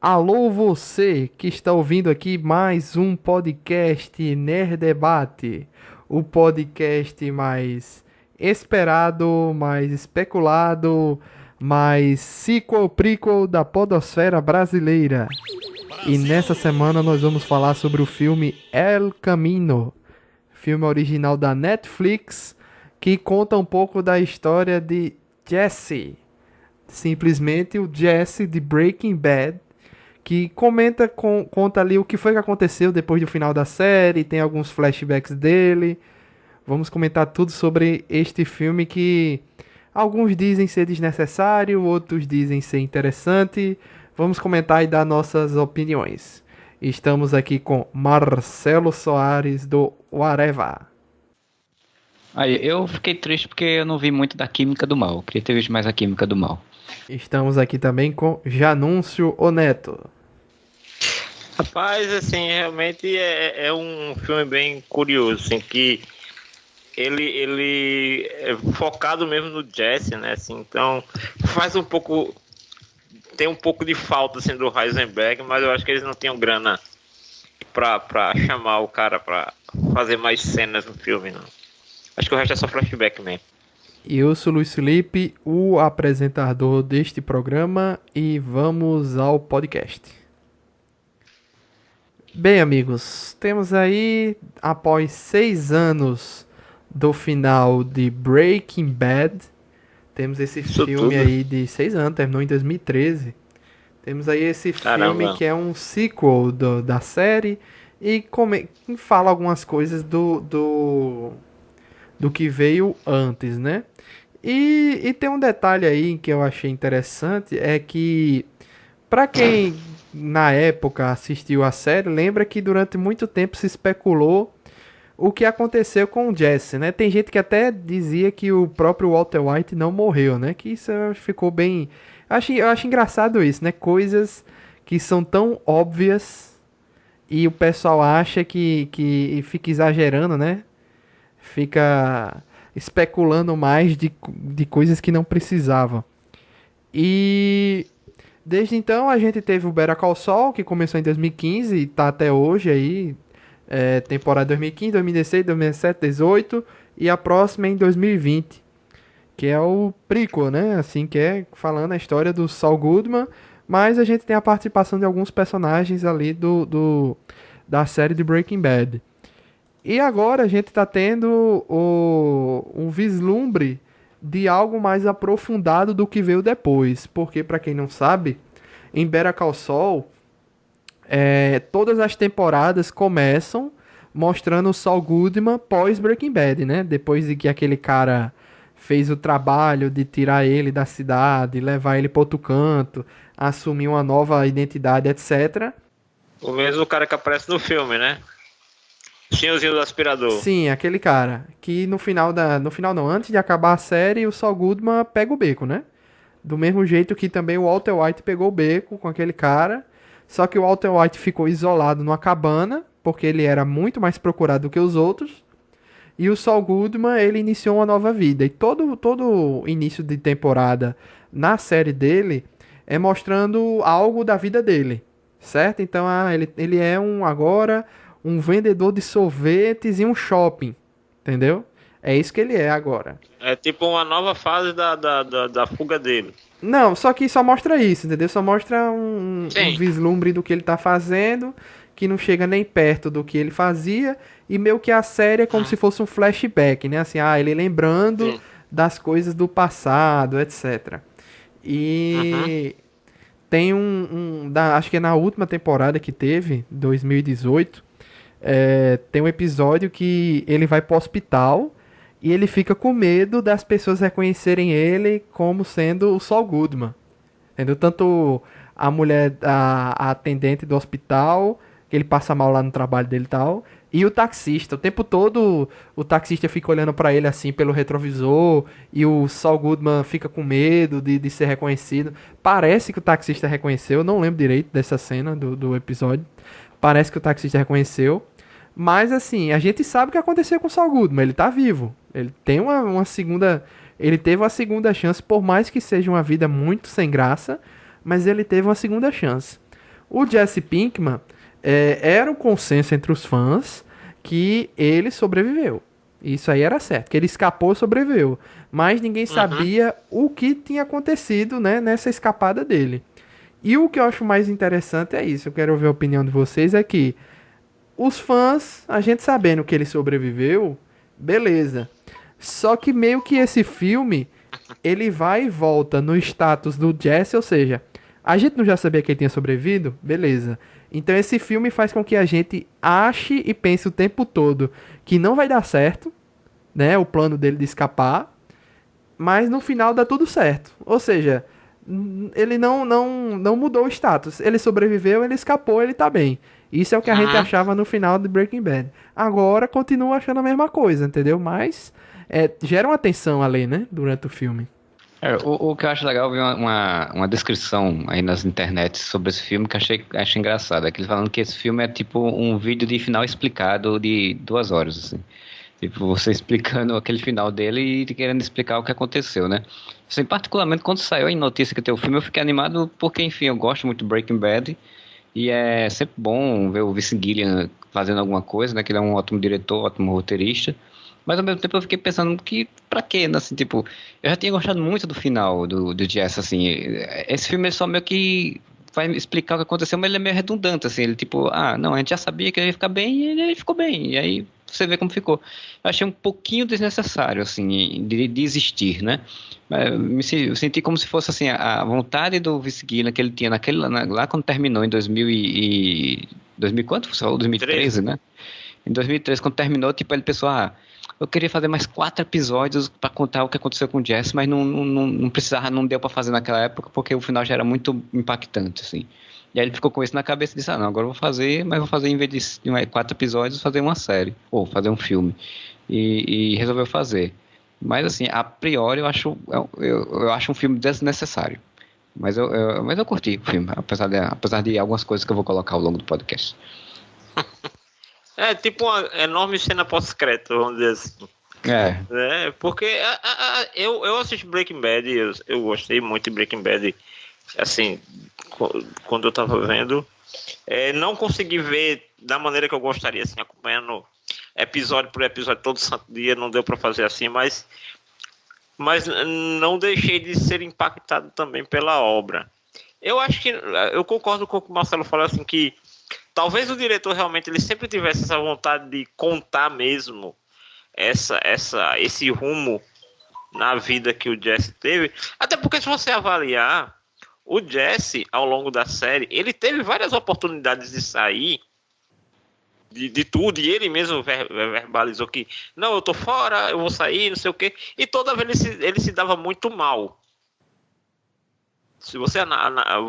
Alô você que está ouvindo aqui mais um podcast Nerd Debate, o podcast mais esperado, mais especulado, mais sequel prequel da podosfera brasileira. E nessa semana nós vamos falar sobre o filme El Camino, filme original da Netflix, que conta um pouco da história de Jesse, simplesmente o Jesse de Breaking Bad, que conta ali o que foi que aconteceu depois do final da série, tem alguns flashbacks dele. Vamos comentar tudo sobre este filme que alguns dizem ser desnecessário, outros dizem ser interessante. Vamos comentar e dar nossas opiniões. Estamos aqui com Marcelo Soares do Whatever. Aí, eu fiquei triste porque eu não vi muito da Química do Mal. Eu queria ter visto mais a Química do Mal. Estamos aqui também com Janúncio Oneto. Rapaz, assim, realmente é um filme bem curioso, assim, que ele é focado mesmo no Jesse, né, assim, então tem um pouco de falta, assim, do Heisenberg, mas eu acho que eles não tinham grana pra chamar o cara pra fazer mais cenas no filme, não. Acho que o resto é só flashback mesmo. Eu sou Luiz Felipe, o apresentador deste programa, e vamos ao podcast. Bem, amigos, temos aí, após 6 anos do final de Breaking Bad, temos esse Isso filme tudo. aí de 6 anos, terminou em 2013. Temos aí esse filme Caramba. que é um sequel da série e fala algumas coisas do que veio antes, né? E tem um detalhe aí que eu achei interessante, é que pra quem na época assistiu a série, lembra que durante muito tempo se especulou o que aconteceu com o Jesse, né? Tem gente que até dizia que o próprio Walter White não morreu, né? Que isso ficou bem... Eu acho engraçado isso, né? Coisas que são tão óbvias e o pessoal acha que fica exagerando, né? Fica especulando mais de coisas que não precisavam. E desde então a gente teve o Better Call Saul, que começou em 2015 e tá até hoje aí, temporada 2015, 2016, 2017, 2018 e a próxima em 2020, que é o prequel, né? Assim, que é falando a história do Saul Goodman, mas a gente tem a participação de alguns personagens ali da série de Breaking Bad. E agora a gente está tendo um vislumbre de algo mais aprofundado do que veio depois. Porque, para quem não sabe, em Better Call Saul, todas as temporadas começam mostrando o Saul Goodman pós Breaking Bad, né? Depois de que aquele cara fez o trabalho de tirar ele da cidade, levar ele para outro canto, assumir uma nova identidade, etc. O mesmo cara que aparece no filme, né? Senhorzinho do aspirador. Sim, aquele cara que no final não, antes de acabar a série, o Saul Goodman pega o beco, né? Do mesmo jeito que também o Walter White pegou o beco com aquele cara, só que o Walter White ficou isolado numa cabana, porque ele era muito mais procurado do que os outros, e o Saul Goodman, ele iniciou uma nova vida. E todo início de temporada na série dele é mostrando algo da vida dele, certo? Então, ele é agora um vendedor de sorvetes em um shopping, entendeu? É isso que ele é agora. É tipo uma nova fase da fuga dele. Não, só que só mostra isso, entendeu? Só mostra um Sim. vislumbre do que ele tá fazendo, que não chega nem perto do que ele fazia, e meio que a série é como se fosse um flashback, né? Assim, ele lembrando Sim. das coisas do passado, etc. Uhum. E tem acho que é na última temporada que teve, 2018, tem um episódio que ele vai pro hospital e ele fica com medo das pessoas reconhecerem ele como sendo o Saul Goodman. Entendeu? Tanto a mulher, a atendente do hospital, que ele passa mal lá no trabalho dele e tal, e o taxista. O tempo todo o taxista fica olhando pra ele assim pelo retrovisor, e o Saul Goodman fica com medo de ser reconhecido. Parece que o taxista reconheceu, não lembro direito dessa cena do episódio. Parece que o taxista reconheceu. Mas assim, a gente sabe o que aconteceu com o Saul Goodman, ele tá vivo. Ele tem uma segunda. Ele teve uma segunda chance, por mais que seja uma vida muito sem graça, mas ele teve uma segunda chance. O Jesse Pinkman era um consenso entre os fãs que ele sobreviveu. Isso aí era certo, que ele escapou e sobreviveu. Mas ninguém sabia o que tinha acontecido, né, nessa escapada dele. E o que eu acho mais interessante é isso, eu quero ouvir a opinião de vocês, é que os fãs, a gente sabendo que ele sobreviveu, beleza. Só que meio que esse filme, ele vai e volta no status do Jesse, ou seja, a gente não já sabia que ele tinha sobrevivido? Beleza. Então esse filme faz com que a gente ache e pense o tempo todo que não vai dar certo, né, o plano dele de escapar, mas no final dá tudo certo. Ou seja, ele não mudou o status. Ele sobreviveu, ele escapou, ele tá bem. Isso é o que a gente achava no final de Breaking Bad. Agora continua achando a mesma coisa, entendeu? Mas gera uma tensão ali, né, durante o filme. O que eu acho legal, eu vi uma descrição aí nas internets sobre esse filme que achei engraçado. É que eles falando que esse filme é tipo um vídeo de final explicado de 2 horas, assim. Tipo, você explicando aquele final dele e querendo explicar o que aconteceu, né? Assim, particularmente quando saiu em notícia que tem o filme, eu fiquei animado porque, enfim, eu gosto muito de Breaking Bad e é sempre bom ver o Vince Gilligan fazendo alguma coisa, né? Que ele é um ótimo diretor, ótimo roteirista. Mas ao mesmo tempo eu fiquei pensando que pra quê, né? Assim, tipo, eu já tinha gostado muito do final do Jess, assim. Esse filme é só meio que vai explicar o que aconteceu, mas ele é meio redundante, assim. Ele tipo, não, a gente já sabia que ele ia ficar bem e ele ficou bem. E aí você vê como ficou. Eu achei um pouquinho desnecessário, assim, de existir, né? Eu senti como se fosse, assim, a vontade do Vince Gilligan que ele tinha lá quando terminou em 2000 quanto? Você falou 2013, né? Em 2013, quando terminou, tipo, ele pensou, eu queria fazer mais 4 episódios pra contar o que aconteceu com o Jesse, mas não precisava, não deu pra fazer naquela época, porque o final já era muito impactante, assim. E aí ele ficou com isso na cabeça e disse, não, agora eu vou fazer, mas vou fazer em vez de 4 episódios, fazer uma série, ou fazer um filme. E resolveu fazer. Mas assim, a priori eu acho um filme desnecessário. Mas eu curti o filme, apesar de algumas coisas que eu vou colocar ao longo do podcast. É tipo uma enorme cena pós-crédito, vamos dizer assim. Porque eu assisti Breaking Bad, eu gostei muito de Breaking Bad, assim, quando eu tava vendo. Não consegui ver da maneira que eu gostaria, assim, acompanhando episódio por episódio todo santo dia, não deu pra fazer assim, mas não deixei de ser impactado também pela obra. Eu acho que, eu concordo com o que o Marcelo falou, assim, que talvez o diretor realmente ele sempre tivesse essa vontade de contar mesmo esse rumo na vida que o Jesse teve. Até porque se você avaliar, o Jesse, ao longo da série, ele teve várias oportunidades de sair de tudo, e ele mesmo verbalizou que não, eu tô fora, eu vou sair, não sei o quê, e toda vez ele se dava muito mal. Se você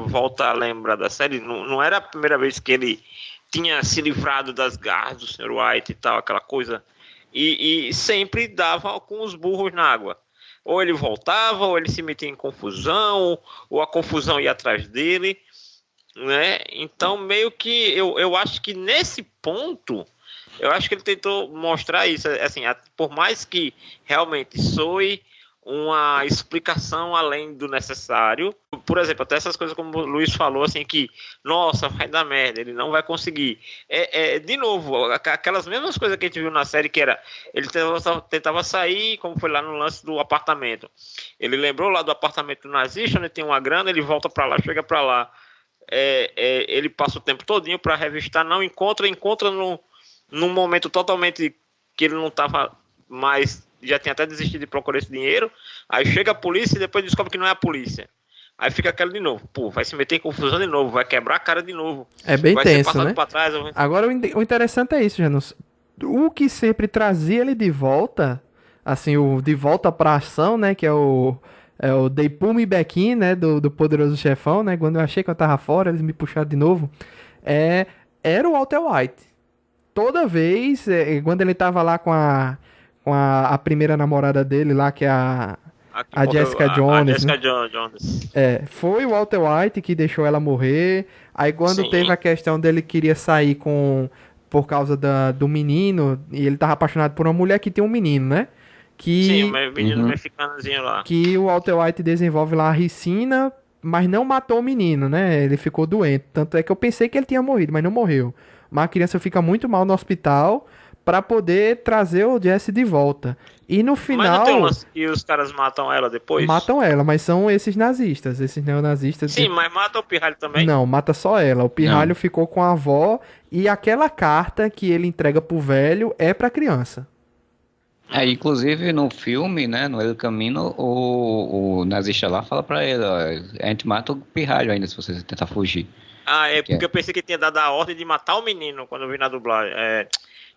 volta a lembrar da série, não era a primeira vez que ele tinha se livrado das garras do Sr. White e tal, aquela coisa. E sempre dava com os burros na água. Ou ele voltava, ou ele se metia em confusão, ou a confusão ia atrás dele, né? Então, meio que eu acho que nesse ponto, eu acho que ele tentou mostrar isso. Assim, por mais que realmente soe uma explicação além do necessário. Por exemplo, até essas coisas como o Luiz falou, assim, que, nossa, vai dar merda, ele não vai conseguir. De novo, aquelas mesmas coisas que a gente viu na série, que era, ele tentava sair, como foi lá no lance do apartamento. Ele lembrou lá do apartamento do nazista, onde tem uma grana, ele volta pra lá, chega pra lá, ele passa o tempo todinho pra revistar, não encontra num momento totalmente que ele não tava mais, já tinha até desistido de procurar esse dinheiro, aí chega a polícia e depois descobre que não é a polícia. Aí fica aquela de novo, vai se meter em confusão de novo, vai quebrar a cara de novo. É bem vai tenso, ser passado né? pra trás. Agora o interessante é isso, Janus. O que sempre trazia ele de volta, assim, o de volta pra ação, né, que é o They Pull Me Back In, né, do Poderoso Chefão, né, quando eu achei que eu tava fora, eles me puxaram de novo, era o Walter White. Toda vez, quando ele tava lá com a primeira namorada dele lá, que é a Jessica Jones. A Jessica, né? Jones. Foi o Walter White que deixou ela morrer. Aí quando Sim. teve a questão dele queria sair por causa do menino, e ele tava apaixonado por uma mulher que tem um menino, né? Sim, o menino mexicanozinho lá. Que o Walter White desenvolve lá a ricina mas não matou o menino, né? Ele ficou doente. Tanto é que eu pensei que ele tinha morrido, mas não morreu. Mas a criança fica muito mal no hospital pra poder trazer o Jesse de volta. E no Mas não tem um final lance que os caras matam ela depois? matam ela, mas são esses nazistas, esses neonazistas. Sim, mas mata o pirralho também? Não, mata só ela. O pirralho Não. ficou com a avó e aquela carta que ele entrega pro velho é pra criança. Inclusive no filme, né, no El Camino, o nazista lá fala pra ele, ó, a gente mata o pirralho ainda se você tentar fugir. Ah, é Que é. porque eu pensei que tinha dado a ordem de matar o menino quando eu vi na dublagem,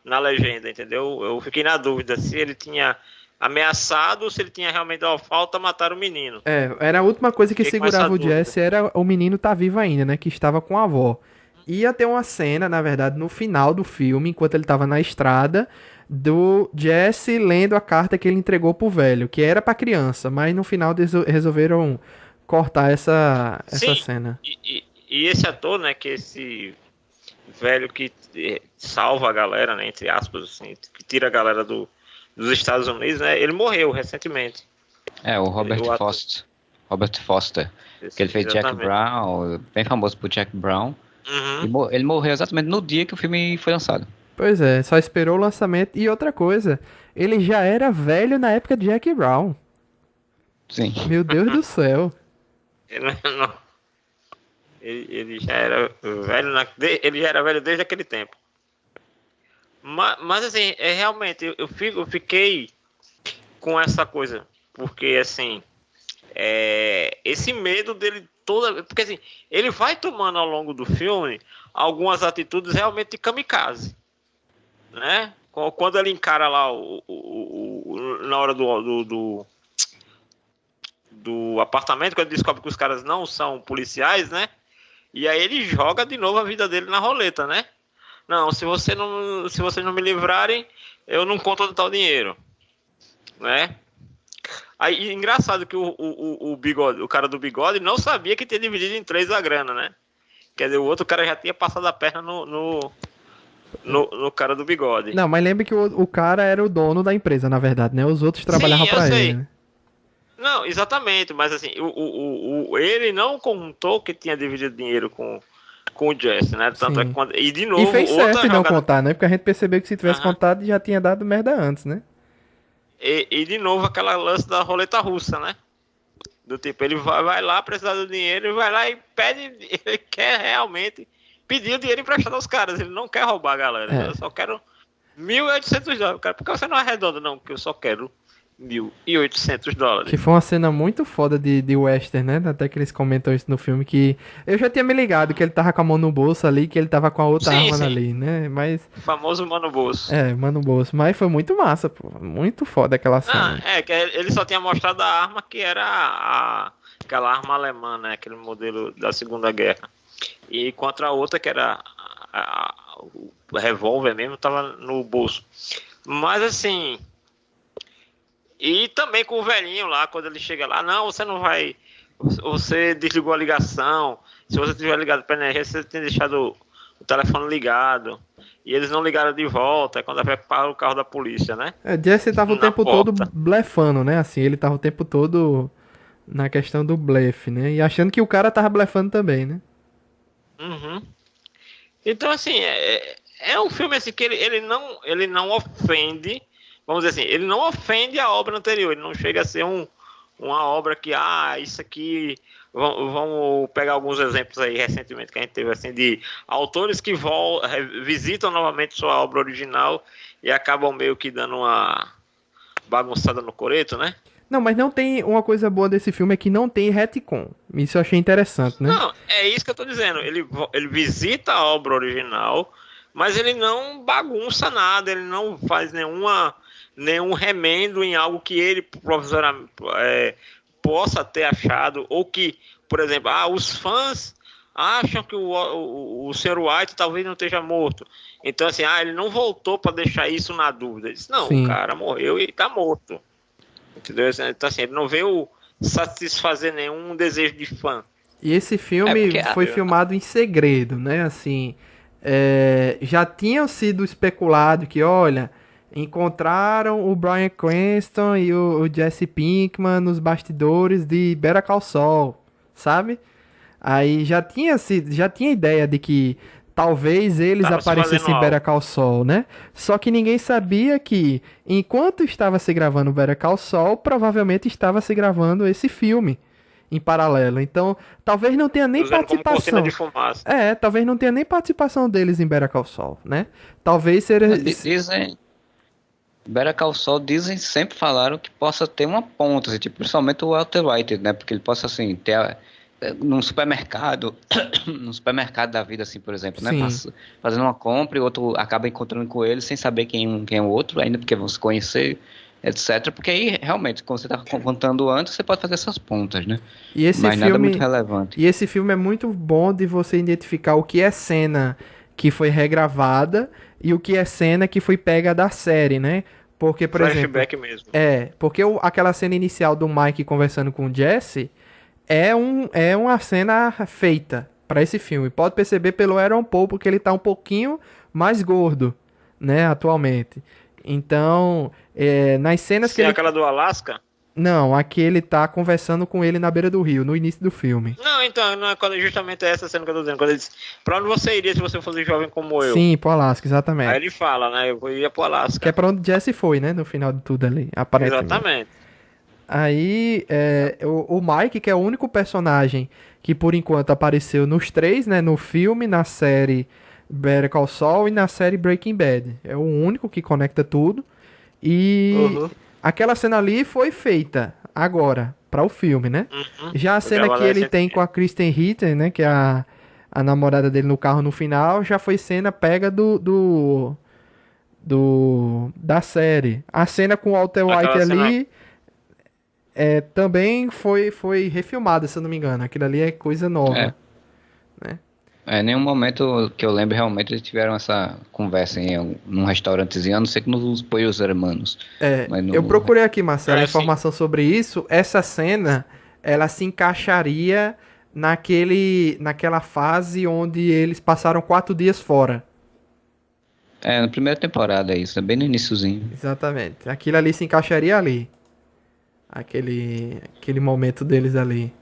na legenda, entendeu? Eu fiquei na dúvida se ele tinha ameaçado ou se ele tinha realmente dado falta matar o menino. Era a última coisa que Fiquei com segurava essa o dúvida. Jesse, era o menino tá vivo ainda, né? Que estava com a avó. Ia ter uma cena, na verdade, no final do filme, enquanto ele tava na estrada, do Jesse lendo a carta que ele entregou pro velho, que era pra criança, mas no final resolveram cortar essa Sim, cena. e esse ator, né, que esse velho que salva a galera, né, entre aspas, assim, que tira a galera dos Estados Unidos, né, ele morreu recentemente. O Robert O ator. Foster. Robert Foster. Que ele fez Jack Exatamente. Brown, bem famoso por Jack Brown. Uhum. Ele morreu exatamente no dia que o filme foi lançado. Pois é, só esperou o lançamento. E outra coisa, ele já era velho na época de Jack Brown. Sim. Meu Deus do céu. Ele, não- ele já era velho, ele já era velho desde aquele tempo. Mas assim, realmente, eu fiquei com essa coisa, porque assim, esse medo dele toda, porque assim, ele vai tomando ao longo do filme algumas atitudes realmente de kamikaze, né? Quando ele encara lá na hora do apartamento, quando ele descobre que os caras não são policiais, né? E aí ele joga de novo a vida dele na roleta, né? Não, se vocês não me livrarem, eu não conto onde tá o dinheiro, né? Aí, engraçado que o bigode, o cara do bigode não sabia que tinha dividido em 3 a grana, né? Quer dizer, o outro cara já tinha passado a perna no cara do bigode. Não, mas lembra que o cara era o dono da empresa, na verdade, né? Os outros trabalhavam Sim, eu pra sei. ele, né? Não, exatamente, mas assim, ele não contou que tinha dividido dinheiro com o Jesse, né? Tanto é Sim. que e de novo, E fez certo outra em não jogada. contar, né? Porque a gente percebeu que se tivesse Aham. contado já tinha dado merda antes, né? E de novo aquela lance da roleta russa, né? Do tipo, ele vai lá precisar do dinheiro, ele vai lá e pede, ele quer realmente pedir o dinheiro emprestado aos caras, ele não quer roubar a galera, É. eu só quero $1.800, cara, por que você não arredonda? Não, porque eu só quero $1.800. Que foi uma cena muito foda de western, né? Até que eles comentam isso no filme, que eu já tinha me ligado que ele tava com a mão no bolso ali, que ele tava com a outra Sim, arma sim. ali, né? Mas, O famoso mano bolso. mano, no bolso. Mas foi muito massa, pô. Muito foda aquela cena. Que ele só tinha mostrado a arma que era aquela arma alemã, né? Aquele modelo da Segunda Guerra. E contra a outra, que era o revólver mesmo, tava no bolso. Mas assim. E também com o velhinho lá, quando ele chega lá, não, você não vai. Você desligou a ligação. Se você tiver ligado para energia, você tem deixado o telefone ligado. E eles não ligaram de volta, é quando vai para o carro da polícia, né? Jesse tava o Na tempo porta. todo blefando, né? Assim, ele tava o tempo todo na questão do blefe, né? E achando que o cara tava blefando também, né? Uhum. Então, assim, é um filme assim, que ele não ofende, vamos dizer assim, ele não ofende a obra anterior, ele não chega a ser uma obra que, isso aqui, vamos pegar alguns exemplos aí recentemente que a gente teve, assim, de autores que visitam novamente sua obra original e acabam meio que dando uma bagunçada no coreto, né? Não, mas não tem. Uma coisa boa desse filme é que não tem retcon. Isso eu achei interessante, né? Não, é isso que eu tô dizendo. Ele visita a obra original, mas ele não bagunça nada, ele não faz nenhum remendo em algo que ele provisoriamente possa ter achado, ou que, por exemplo, os fãs acham que o Sr. White talvez não esteja morto. Então, assim, ele não voltou para deixar isso na dúvida. Ele disse, não, Sim. o cara morreu e tá morto. Entendeu? Então, assim, ele não veio satisfazer nenhum desejo de fã. E esse filme foi filmado em segredo, né? Assim, já tinham sido especulado que, olha, encontraram o Bryan Cranston e o Jesse Pinkman nos bastidores de Better Call Saul, sabe? Aí já tinha ideia de que talvez eles Tava se aparecessem fazendo em algo. Better Call Saul, né? Só que ninguém sabia que, enquanto estava se gravando Better Call Saul, provavelmente estava se gravando esse filme em paralelo. Então, talvez não tenha nem Usando como cortina de participação. fumaça. Talvez não tenha nem participação deles em Better Call Saul, né? Talvez seja... Dizem, Better Call Saul dizem, sempre falaram que possa ter uma ponta, assim, tipo, principalmente o Walter White, né? Porque ele possa, assim, ter num supermercado, num supermercado da vida, assim, por exemplo, né? Sim. Fazendo uma compra e o outro acaba encontrando com ele sem saber quem é o outro, ainda porque vão se conhecer, etc. Porque aí, realmente, como você estava contando antes, você pode fazer essas pontas, né? E esse Mas nada muito filme, relevante. e esse filme é muito bom de você identificar o que é cena que foi regravada e o que é cena que foi pega da série, né? Porque, por exemplo, Flashback mesmo. porque aquela cena inicial do Mike conversando com o Jesse é uma cena feita para esse filme. Pode perceber pelo Aaron Paul, porque ele tá um pouquinho mais gordo, né, atualmente. Então, nas cenas que Sim, ele... aquela do Alasca? Não, aqui ele tá conversando com ele na beira do rio, no início do filme. Não, então, não é justamente essa cena que eu tô dizendo. Quando ele diz, pra onde você iria se você fosse jovem como eu? Sim, pro Alasca, Aí exatamente. ele fala, né? Eu ia pro Que é Alasca. pra onde Jesse foi, né, no final de tudo ali, aparentemente. Exatamente. Aí, o Mike, que é o único personagem que por enquanto apareceu nos três, né? No filme, na série Better Call Saul e na série Breaking Bad. É o único que conecta tudo. E Uhum. aquela cena ali foi feita agora, para o filme, né? Uhum. Já a Foi cena que gravada ele tem recentemente. com a Kristen Ritter, né? Que é a namorada dele no carro no final, já foi cena pega da série. A cena com o Walter White Aquela cena. ali também foi refilmada, se eu não me engano. Aquilo ali é coisa É. nova, né? Em nenhum momento que eu lembro realmente eles tiveram essa conversa num restaurantezinho, a não ser que nos Pollos Hermanos. Mas Eu no, procurei aqui, Marcelo, É, sim. informação sobre isso. Essa cena, ela se encaixaria naquela fase onde eles passaram 4 dias fora. na primeira temporada é isso, é bem no iniciozinho. Exatamente. Aquilo ali se encaixaria ali. Aquele momento deles ali.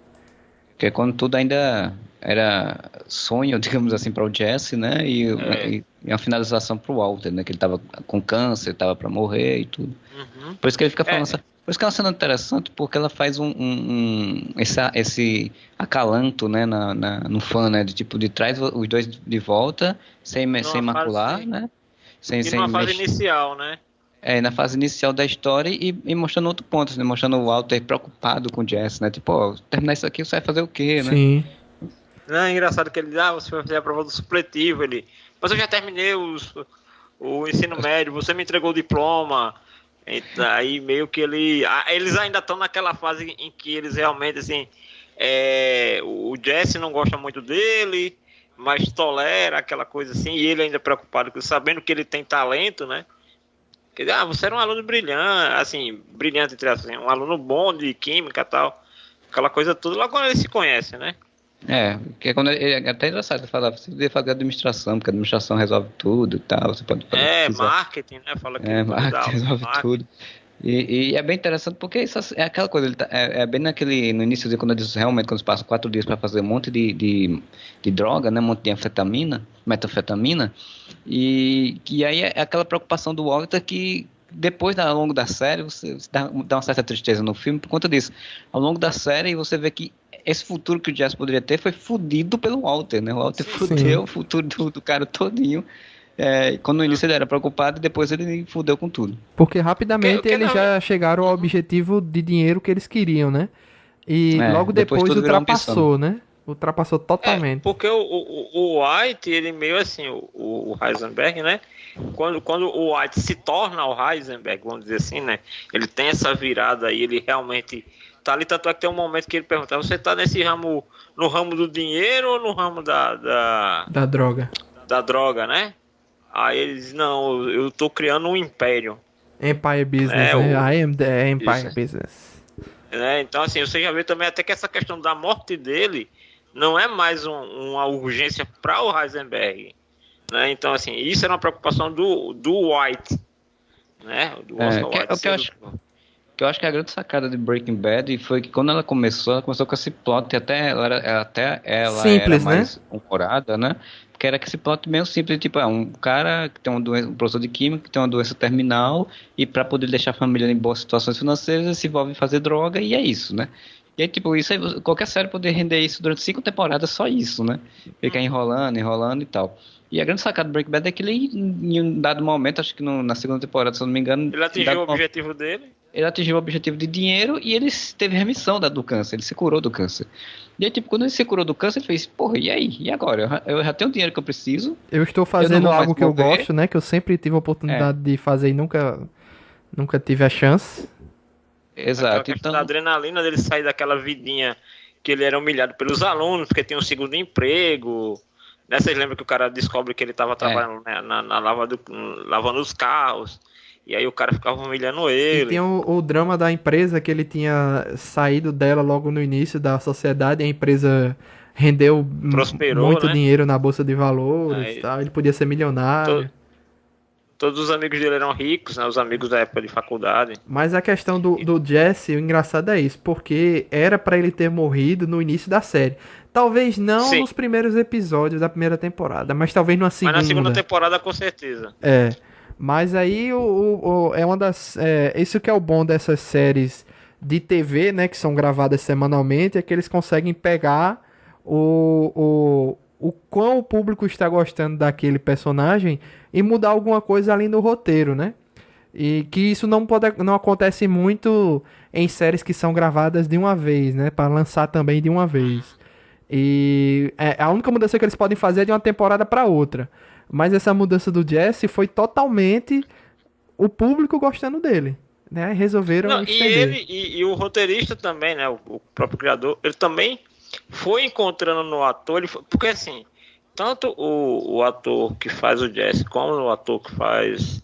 Porque quando tudo ainda era sonho, digamos assim, para o Jesse, né? É. E a finalização para o Walter, né? Que ele tava com câncer, tava para morrer e tudo. Uhum. Por isso que ele fica falando É. por isso que é uma cena interessante, porque ela faz esse acalanto, né, no fã, né, de tipo, de traz os dois de volta, sem Numa macular, fase, né, e sem numa fase mexer, inicial, né? na fase inicial da história e mostrando outro ponto, né, mostrando o Walter preocupado com o Jess, né, tipo, ó, terminar isso aqui, você vai fazer o quê, né? Sim. Não, é engraçado que ele diz, você vai fazer a prova do supletivo, mas eu já terminei o ensino médio, você me entregou o diploma. Então, aí meio que eles ainda estão naquela fase em que eles realmente, assim, o Jesse não gosta muito dele, mas tolera aquela coisa assim, e ele ainda preocupado, sabendo que ele tem talento, né? Quer dizer, você era um aluno brilhante, assim, brilhante, entre aspas, assim, um aluno bom de química e tal, aquela coisa toda, logo quando eles se conhecem, né? Que quando é até engraçado ele falar, você deve fazer administração, porque a administração resolve tudo e tal, você pode fazer o que quiser. Marketing, né? Fala que ele pode dar Marketing aula de resolve marketing. tudo. E é bem interessante porque isso é aquela coisa, é bem no início, quando eles realmente, quando eles passam 4 dias para fazer um monte de droga, né, um monte de metanfetamina, e aí é aquela preocupação do Walter que depois, ao longo da série, você dá uma certa tristeza no filme por conta disso. Ao longo da série, você vê que esse futuro que o Jesse poderia ter foi fudido pelo Walter, né? O Walter fudeu o futuro do cara todinho. Quando no início ele era preocupado e depois ele fudeu com tudo. Porque rapidamente Que eles não- já chegaram ao objetivo de dinheiro que eles queriam, né? E logo depois depois tudo virou ultrapassou, né? Ultrapassou totalmente. Porque o White, ele meio assim, o Heisenberg, né? Quando o White se torna o Heisenberg, vamos dizer assim, né? Ele tem essa virada aí, ele realmente tá ali, tanto é que tem um momento que ele pergunta, você tá no ramo do dinheiro ou no ramo da Da droga. né? Aí ele diz, não, eu tô criando um império. Empire Business, É, né? o- I am the Empire Isso. Business. Né? Então, assim, você já vê também até que essa questão da morte dele não é mais uma urgência para o Heisenberg. Né? Então, assim, isso era uma preocupação do White. Né? Do Oscar Que White. eu acho que eu acho que a grande sacada de Breaking Bad foi que quando ela começou com esse plot, ela era Simples, né? mais humorada, né? Que era que esse plot meio simples, tipo, um cara que tem uma doença, um professor de química que tem uma doença terminal e para poder deixar a família em boas situações financeiras, ele se envolve em fazer droga e é isso, né? E aí, tipo, isso aí, qualquer série poderia render isso durante 5 temporadas, só isso, né? Ficar enrolando e tal. E a grande sacada do Breaking Bad é que ele, em um dado momento, acho que na segunda temporada, se eu não me engano, Ele atingiu o objetivo dele. ele atingiu o objetivo de dinheiro e ele teve remissão do câncer, ele se curou do câncer. E aí, tipo, quando ele se curou do câncer, ele fez, porra, e aí? E agora? Eu já tenho o dinheiro que eu preciso. Eu estou Eu não fazendo vou mais algo que eu morrer. gosto, né? Que eu sempre tive a oportunidade de fazer e nunca tive a chance. Aquela Exato, questão então... da adrenalina dele sair daquela vidinha que ele era humilhado pelos alunos, porque tinha um segundo emprego. Né? Vocês lembram que o cara descobre que ele estava trabalhando, né, lavando os carros, e aí o cara ficava humilhando E ele. tem o drama da empresa que ele tinha saído dela logo no início da sociedade, e a empresa rendeu Prosperou, muito né? dinheiro na bolsa de valores, Aí, tal. Ele podia ser milionário. todos os amigos dele eram ricos, né? Os amigos da época de faculdade. Mas a questão do Jesse, o engraçado é isso, porque era pra ele ter morrido no início da série. Talvez não Sim. nos primeiros episódios da primeira temporada, mas talvez numa segunda. Mas na segunda temporada, com certeza. É. Mas aí é uma das. Isso que é o bom dessas séries de TV, né? Que são gravadas semanalmente, é que eles conseguem pegar o quão o público está gostando daquele personagem e mudar alguma coisa além do roteiro, né? E que isso não acontece muito em séries que são gravadas de uma vez, né? Para lançar também de uma vez. E a única mudança que eles podem fazer é de uma temporada para outra. Mas essa mudança do Jesse foi totalmente o público gostando dele, né? Resolveram Não, e estender. ele e o roteirista também, né? O próprio criador, ele também foi encontrando no ator, porque assim, tanto o ator que faz o Jesse como o ator que faz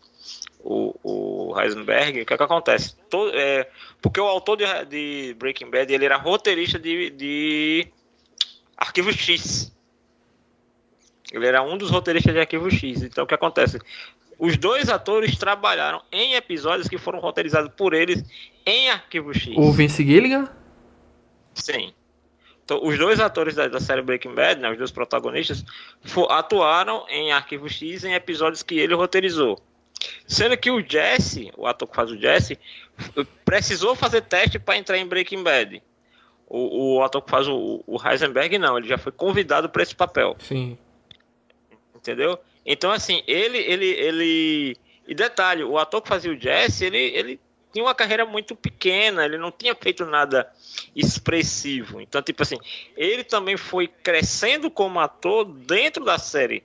o Heisenberg, o que acontece? Porque o autor de Breaking Bad, ele era roteirista de Arquivo X. Ele era um dos roteiristas de Arquivo X. Então o que acontece? Os dois atores trabalharam em episódios que foram roteirizados por eles em Arquivo X. O Vince Gilligan? Sim. Então, os dois atores da série Breaking Bad, né, os dois protagonistas, atuaram em Arquivo X em episódios que ele roteirizou. Sendo que o Jesse, o ator que faz o Jesse, precisou fazer teste para entrar em Breaking Bad. O ator que faz o Heisenberg, não, ele já foi convidado para esse papel. Sim. Entendeu? Então, assim, ele... E detalhe, o ator que fazia o Jesse, ele tinha uma carreira muito pequena, ele não tinha feito nada expressivo. Então, tipo assim, ele também foi crescendo como ator dentro da série.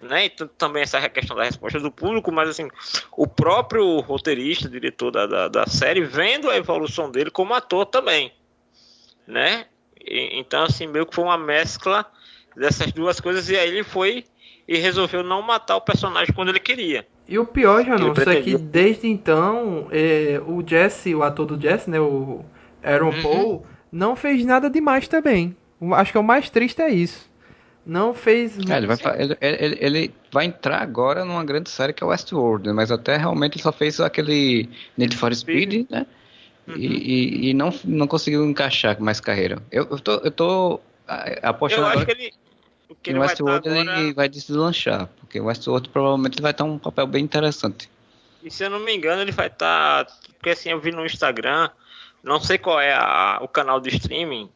Né? Então, também essa é a questão da resposta do público, mas assim, o próprio roteirista, diretor da série, vendo a evolução dele como ator também. Né? Então, assim, meio que foi uma mescla dessas duas coisas, e aí ele foi e resolveu não matar o personagem quando ele queria. E o pior, Janus, é que pretendia. desde então, o Jesse, o ator do Jesse, né, o Aaron Paul, não fez nada demais também. Acho que o mais triste é isso. Não fez... Ele vai entrar agora numa grande série que é Westworld, né? Mas até realmente ele só fez aquele Need for Speed, né? E não conseguiu encaixar mais carreira. Eu tô apostando agora que no Westworld ele vai deslanchar, porque o Westworld provavelmente vai ter um papel bem interessante. E se eu não me engano, ele vai estar... Porque assim, eu vi no Instagram, não sei qual é o canal de streaming,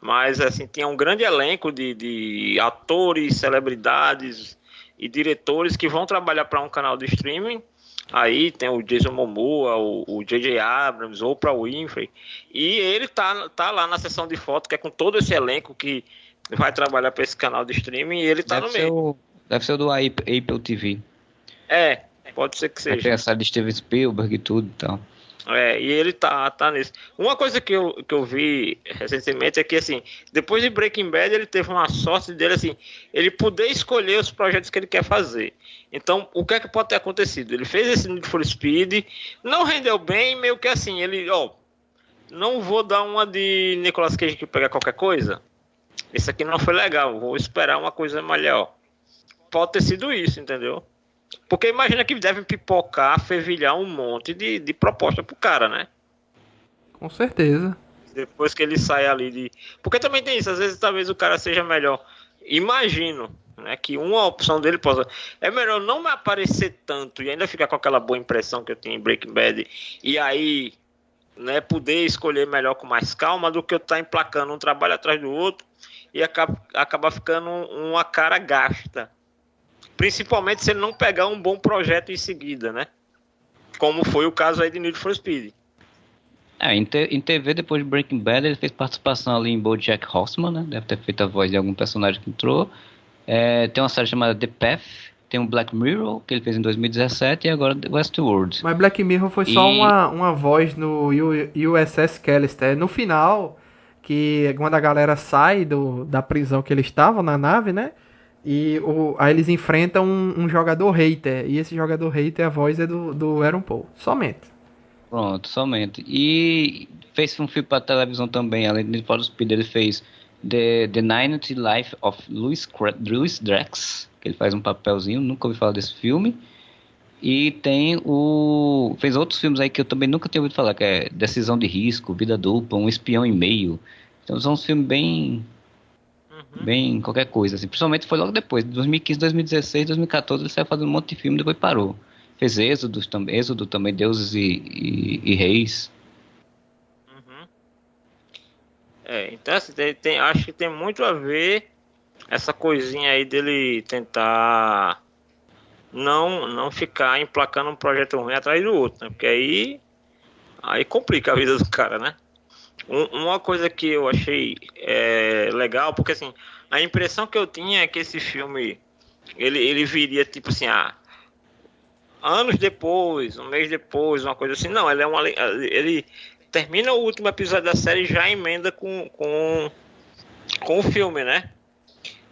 mas assim, tinha um grande elenco de atores, celebridades e diretores que vão trabalhar para um canal de streaming. Aí tem o Jason Momoa, o J.J. Abrams, Oprah Winfrey, e ele tá lá na sessão de foto, que é com todo esse elenco que vai trabalhar para esse canal de streaming, e ele tá no meio. Deve ser o do Apple TV. Pode ser que seja. Tem a série de Steven Spielberg e tudo e tal. E ele tá nisso. Uma coisa que eu vi recentemente é que, assim, depois de Breaking Bad, ele teve uma sorte dele, assim, ele poder escolher os projetos que ele quer fazer. Então, o que é que pode ter acontecido? Ele fez esse Need for Speed, não rendeu bem, meio que assim, ele, não vou dar uma de Nicolas Cage que pega qualquer coisa. Esse aqui não foi legal, vou esperar uma coisa melhor. Pode ter sido isso, entendeu? Porque imagina que devem pipocar, fervilhar um monte de proposta pro cara, né? Com certeza. Depois que ele sai ali de... Porque também tem isso, às vezes talvez o cara seja melhor. Imagino, né, que uma opção dele possa... É melhor não me aparecer tanto e ainda ficar com aquela boa impressão que eu tinha em Breaking Bad. E aí, né, poder escolher melhor com mais calma do que eu estar emplacando um trabalho atrás do outro e acabar ficando uma cara gasta. Principalmente se ele não pegar um bom projeto em seguida, né? Como foi o caso aí de Need for Speed. Em TV, depois de Breaking Bad, ele fez participação ali em BoJack Horseman, né? Deve ter feito a voz de algum personagem que entrou. Tem uma série chamada The Path, tem o Black Mirror, que ele fez em 2017, e agora Westworld. Mas Black Mirror foi só uma voz no USS Callister. No final, que quando a galera sai da prisão que eles estavam na nave, né? E aí eles enfrentam um jogador hater. E esse jogador hater, a voz é do Aaron Paul. Somente. Pronto, somente. E fez um filme para televisão também, além de Need for Speed, ele fez The 90 Life of Louis Drex, que ele faz um papelzinho, nunca ouvi falar desse filme. E fez outros filmes aí que eu também nunca tinha ouvido falar, que é Decisão de Risco, Vida Dupla, Um Espião e Meio. Então são uns filmes bem qualquer coisa, assim. Principalmente foi logo depois, 2015, 2016, 2014, ele saiu fazendo um monte de filme e depois parou. Fez Êxodo também, Deuses e Reis. Então assim, acho que tem muito a ver essa coisinha aí dele tentar não ficar emplacando um projeto ruim atrás do outro, né? Porque aí complica a vida do cara, né? Uma coisa que eu achei legal, porque assim, a impressão que eu tinha é que esse filme ele viria tipo assim, anos depois, um mês depois, uma coisa assim. Não, ele termina o último episódio da série e já emenda com o filme, né?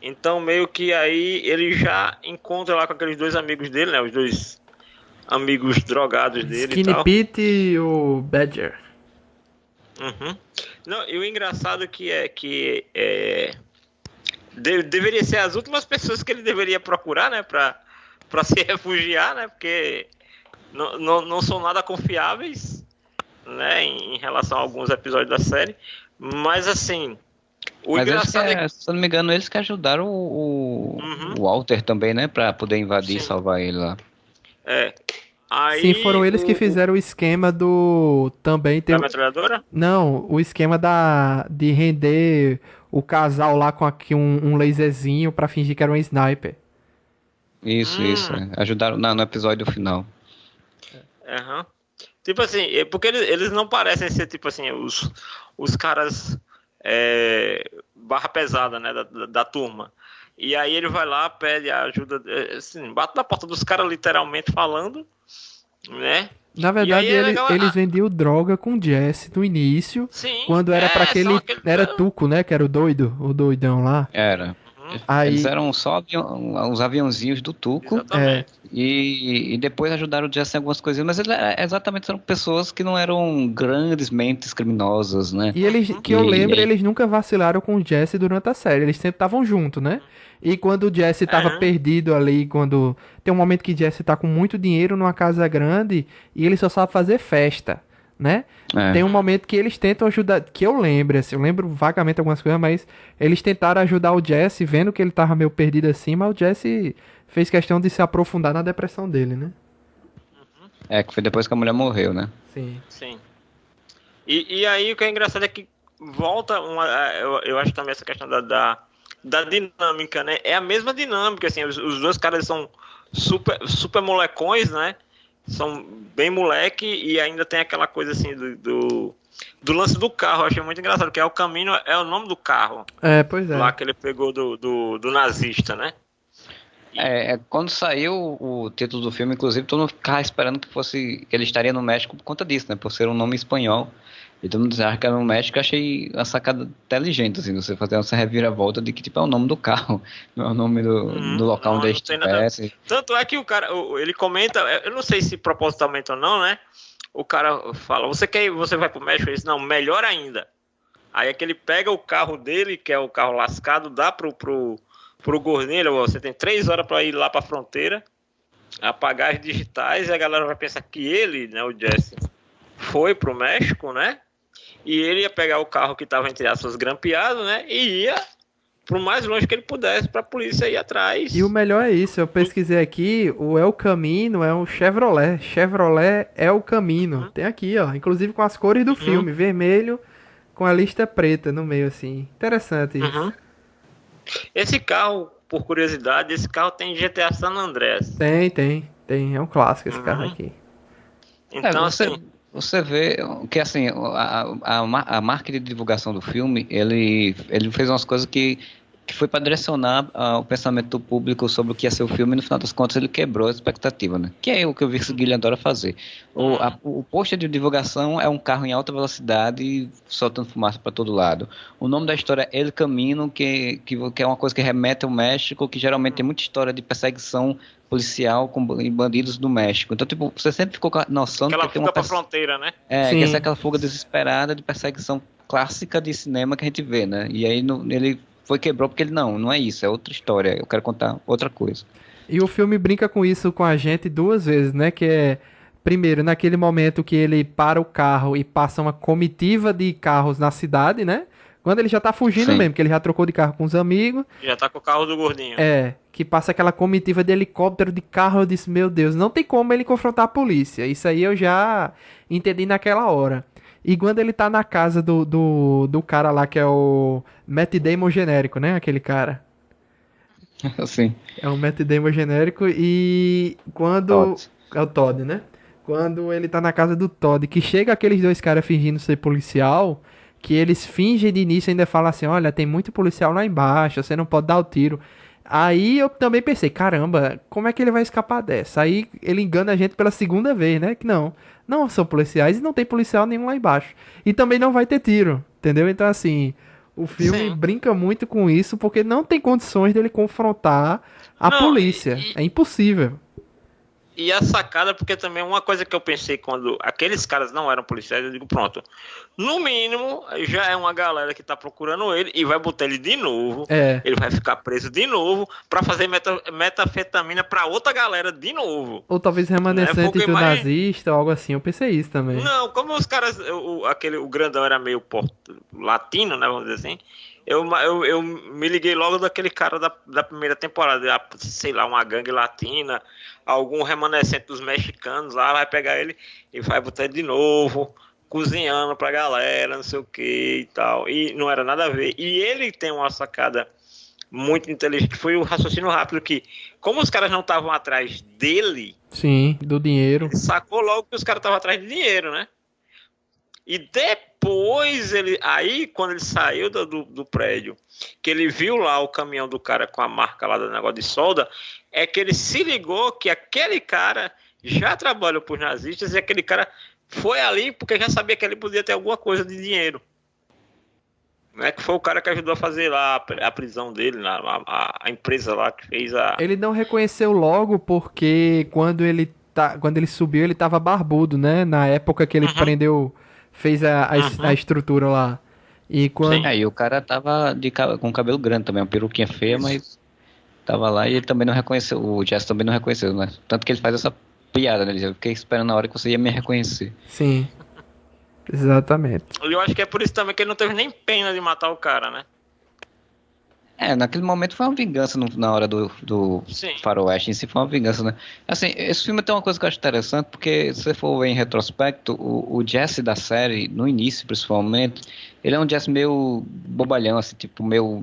Então meio que aí ele já encontra lá com aqueles dois amigos dele, né? Os dois amigos drogados dele. Skinny Pete e o Badger. Não, e o engraçado que deveria ser as últimas pessoas que ele deveria procurar, né? Pra se refugiar, né? Porque não são nada confiáveis, né? Em relação a alguns episódios da série. Mas assim, Mas engraçado se eu não me engano, eles que ajudaram o Walter também, né? Pra poder invadir e salvar ele lá. Aí, sim, foram eles que fizeram o esquema do... Também tem... Da metralhadora? Não, o esquema de render o casal lá com aqui um laserzinho pra fingir que era um sniper. Isso. Ajudaram no episódio final. Tipo assim, porque eles não parecem ser, tipo assim, os caras barra pesada, né, da turma. E aí ele vai lá, pede ajuda, assim, bate na porta dos caras literalmente falando, né? Na verdade, eles vendiam droga com Jesse no início, quando era pra aquele... Era Tuco, né, que era o doidão lá. Era. Aí, eles eram só uns aviãozinhos do Tuco. E depois ajudaram o Jesse em algumas coisinhas, mas exatamente eram pessoas que não eram grandes mentes criminosas, né? E eles, eu lembro, eles nunca vacilaram com o Jesse durante a série, eles sempre estavam juntos, né? E quando o Jesse tava perdido ali, quando... Tem um momento que o Jesse tá com muito dinheiro numa casa grande e ele só sabe fazer festa, né? Tem um momento que eles tentam ajudar, que eu lembro, assim, eu lembro vagamente algumas coisas, mas eles tentaram ajudar o Jesse, vendo que ele tava meio perdido assim, mas o Jesse fez questão de se aprofundar na depressão dele, né? Que foi depois que a mulher morreu, né? Sim. E aí o que é engraçado é que volta eu acho também essa questão da dinâmica, né? É a mesma dinâmica, assim, os dois caras são super molecões, né? São bem moleque e ainda tem aquela coisa assim do lance do carro. Eu achei muito engraçado, que é o caminho, é o nome do carro. Pois é. Lá que ele pegou do nazista, né? Quando saiu o título do filme, inclusive, todo mundo ficava esperando que ele estaria no México por conta disso, né? Por ser um nome espanhol. E todo mundo dizia que era no México. Eu achei uma sacada inteligente, assim, você fazer essa reviravolta de que, tipo, é o nome do carro, não é o nome do local onde ele estivesse. Tanto é que o cara, ele comenta, eu não sei se propositalmente ou não, né? O cara fala, você vai pro México? Ele diz, não, melhor ainda. Aí é que ele pega o carro dele, que é o carro lascado, dá pro gornilho, você tem 3 horas para ir lá pra fronteira, apagar as digitais, e a galera vai pensar que ele, né, o Jesse, foi pro México, né? E ele ia pegar o carro que estava, entre aspas, grampeado, né? E ia pro mais longe que ele pudesse pra polícia ir atrás. E o melhor é isso, eu pesquisei aqui, o El Camino é um Chevrolet. Chevrolet El Camino. Tem aqui, ó, inclusive com as cores do filme, vermelho com a lista preta no meio, assim. Interessante isso. Esse carro, por curiosidade, esse carro tem GTA San Andreas. Tem. É um clássico esse carro aqui. Então, você vê que assim, a marca de divulgação do filme, ele fez umas coisas que foi para direcionar o pensamento do público sobre o que ia ser o filme, e no final das contas ele quebrou a expectativa, né? Que é o que eu vi que o Guilherme adora fazer. O pôster de divulgação é um carro em alta velocidade soltando fumaça para todo lado. O nome da história é El Camino, que é uma coisa que remete ao México, que geralmente tem muita história de perseguição policial com bandidos do México. Então, tipo, você sempre ficou com a noção aquela de que tem uma fuga pra fronteira, né? que essa é aquela fuga desesperada de perseguição clássica de cinema que a gente vê, né? E aí ele quebrou porque ele não é isso, é outra história, eu quero contar outra coisa. E o filme brinca com isso com a gente duas vezes, né? Que é, primeiro, naquele momento que ele para o carro e passa uma comitiva de carros na cidade, né? Quando ele já tá fugindo mesmo, porque ele já trocou de carro com os amigos. Já tá com o carro do gordinho. Que passa aquela comitiva de helicóptero, de carro, eu disse, meu Deus, não tem como ele confrontar a polícia. Isso aí eu já entendi naquela hora. E quando ele tá na casa do cara lá, que é o Matt Damon genérico, né? Aquele cara. Sim. É o Matt Damon genérico e quando... Todd. É o Todd, né? Quando ele tá na casa do Todd, que chega aqueles dois caras fingindo ser policial, que eles fingem de início e ainda falam assim, olha, tem muito policial lá embaixo, você não pode dar o tiro. Aí eu também pensei, caramba, como é que ele vai escapar dessa? Aí ele engana a gente pela segunda vez, né? Que não são policiais e não tem policial nenhum lá embaixo. E também não vai ter tiro, entendeu? Então, assim, o filme brinca muito com isso, porque não tem condições dele confrontar a polícia. É impossível. E a sacada, porque também uma coisa que eu pensei quando aqueles caras não eram policiais, eu digo, pronto, no mínimo, já é uma galera que tá procurando ele e vai botar ele de novo, ele vai ficar preso de novo pra fazer metafetamina pra outra galera de novo. Ou talvez remanescente do nazista ou algo assim, eu pensei isso também. Não, como os caras, o grandão era meio latino, né, vamos dizer assim, eu me liguei logo daquele cara da primeira temporada, sei lá, uma gangue latina, algum remanescente dos mexicanos lá, vai pegar ele e vai botar ele de novo, cozinhando pra galera, não sei o que e tal, e não era nada a ver. E ele tem uma sacada muito inteligente, que foi o raciocínio rápido, que como os caras não estavam atrás dele... Sim, do dinheiro. Ele sacou logo que os caras estavam atrás de dinheiro, né? E depois, quando ele saiu do prédio, que ele viu lá o caminhão do cara com a marca lá do negócio de solda, é que ele se ligou que aquele cara já trabalhou por nazistas e aquele cara foi ali porque já sabia que ele podia ter alguma coisa de dinheiro. Né? Que foi o cara que ajudou a fazer lá a prisão dele, a empresa lá que fez a... Ele não reconheceu logo porque quando ele subiu ele tava barbudo, né? Na época que ele fez a estrutura lá. E quando... Aí o cara tava com cabelo grande também, uma peruquinha feia, mas tava lá e ele também não reconheceu, o Jess também não reconheceu, né? Tanto que ele faz essa piada, né? Ele diz, eu fiquei esperando a hora que você ia me reconhecer. Sim, exatamente. Eu acho que é por isso também que ele não teve nem pena de matar o cara, né? Naquele momento foi uma vingança na hora do faroeste, em si foi uma vingança, né? Assim, esse filme tem uma coisa que eu acho interessante, porque se você for ver em retrospecto, o Jesse da série, no início principalmente, ele é um Jesse meio bobalhão, assim, tipo, meio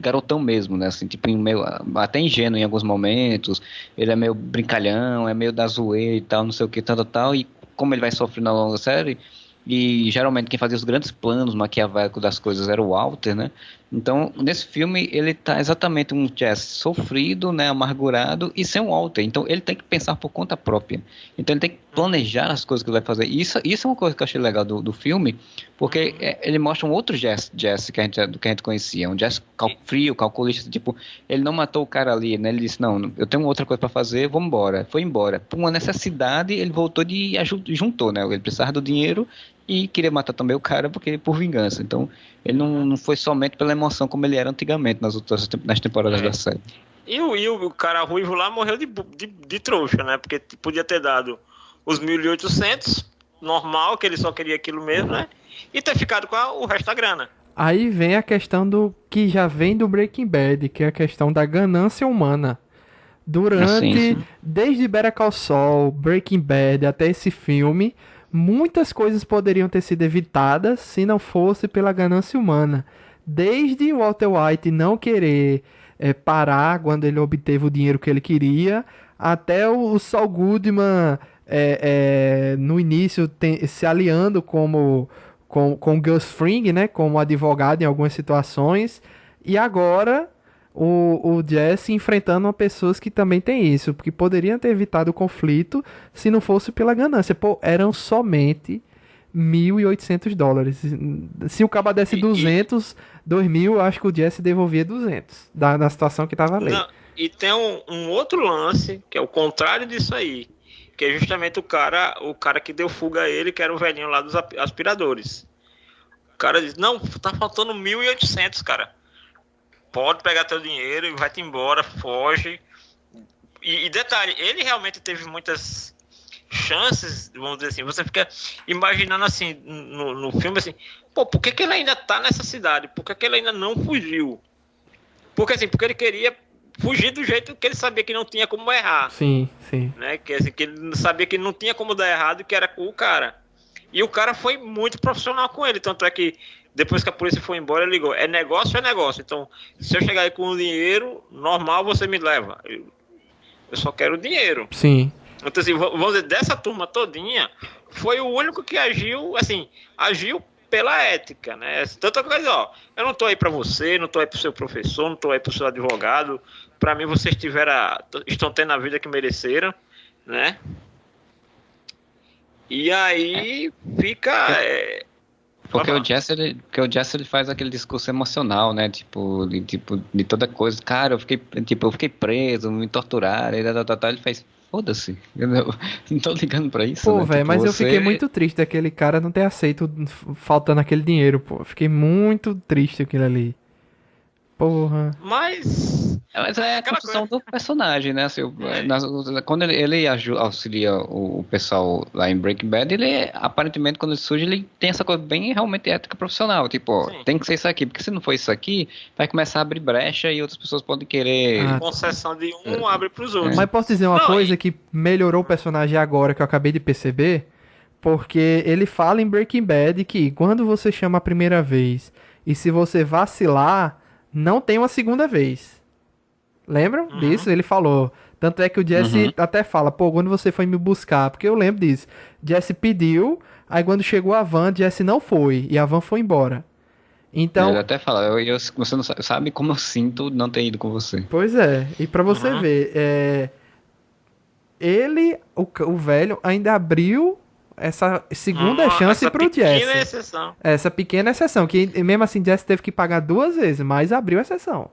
garotão mesmo, né? Assim, tipo, meio, até ingênuo em alguns momentos, ele é meio brincalhão, é meio da zoeira e tal, não sei o que, tal, e como ele vai sofrendo ao longo da série... E geralmente quem fazia os grandes planos maquiavélicos das coisas era o Walter, né? Então, nesse filme, ele tá exatamente um Jesse sofrido, né, amargurado e sem o Walter. Então, ele tem que pensar por conta própria. Então, ele tem que planejar as coisas que ele vai fazer. E isso é uma coisa que eu achei legal do filme, porque ele mostra um outro Jesse que a gente conhecia. Um Jesse frio, calculista. Tipo, ele não matou o cara ali, né? Ele disse, não, eu tenho outra coisa para fazer, vamos embora. Foi embora. Por uma necessidade, ele voltou e juntou, né? Ele precisava do dinheiro e queria matar também o cara por vingança. Então, ele não foi somente pela emoção como ele era antigamente nas temporadas da série. E o cara ruivo lá morreu de trouxa, né? Porque podia ter dado os 1.800 normal, que ele só queria aquilo mesmo, né? E ter ficado com o resto da grana. Aí vem a questão do que já vem do Breaking Bad, que é a questão da ganância humana. Sim. Desde Better Call Saul, Breaking Bad até esse filme, muitas coisas poderiam ter sido evitadas se não fosse pela ganância humana. Desde o Walter White não querer parar quando ele obteve o dinheiro que ele queria, até o Saul Goodman no início se aliando com o Gus Fring, né, como advogado em algumas situações, e agora o Jesse enfrentando uma pessoas que também tem isso, porque poderiam ter evitado o conflito se não fosse pela ganância. Pô, eram somente $1.800. Se o cabo desse 200, 2.000, eu acho que o Jesse devolvia 200 da situação que tava ali. Não, e tem um outro lance, que é o contrário disso aí, que é justamente o cara que deu fuga a ele, que era o velhinho lá dos aspiradores. O cara diz, não, tá faltando 1.800, cara. Pode pegar teu dinheiro e vai-te embora, foge. E detalhe, ele realmente teve muitas chances, vamos dizer assim, você fica imaginando assim, no filme assim, pô, por que ele ainda tá nessa cidade? Por que ele ainda não fugiu? Porque ele queria fugir do jeito que ele sabia que não tinha como errar. Sim. Né? Que ele sabia que não tinha como dar errado, que era com o cara. E o cara foi muito profissional com ele, tanto é que depois que a polícia foi embora, ele ligou, é negócio. Então, se eu chegar aí com o dinheiro, normal você me leva. Eu só quero o dinheiro. Sim. Então, assim, vamos dizer, dessa turma todinha, foi o único que agiu pela ética, né? Tanta coisa, ó, eu não tô aí pra você, não tô aí pro seu professor, não tô aí pro seu advogado, pra mim vocês estão tendo a vida que mereceram, né? E aí fica... Porque o Jesse ele faz aquele discurso emocional, né? Tipo, de toda coisa. Cara, eu fiquei preso, me torturaram, ele faz, foda-se, eu não tô ligando pra isso. Pô, né? velho, Tipo, mas eu fiquei muito triste daquele cara não ter aceito faltando aquele dinheiro, pô. Fiquei muito triste aquilo ali. Porra. Mas é a construção do personagem, né? Assim, quando ele auxilia o pessoal lá em Breaking Bad, ele aparentemente, quando ele surge, ele tem essa coisa bem realmente ética profissional. Tipo, sim, tem que ser isso aqui, porque se não for isso aqui, vai começar a abrir brecha e outras pessoas podem querer. concessão de um abre pros outros. Mas posso dizer uma coisa que melhorou o personagem agora, que eu acabei de perceber? Porque ele fala em Breaking Bad que quando você chama a primeira vez e se você vacilar, não tem uma segunda vez. Lembram disso? Ele falou. Tanto é que o Jesse até fala, pô, quando você foi me buscar, porque eu lembro disso. Jesse pediu, aí quando chegou a van, Jesse não foi, e a van foi embora. Então... Ele até fala, você não sabe como eu sinto não ter ido com você. Pois é, e pra você ver, o velho, ainda abriu essa segunda chance pro Jesse. Exceção. Essa pequena exceção, que mesmo assim Jesse teve que pagar 2 vezes, mas abriu a exceção.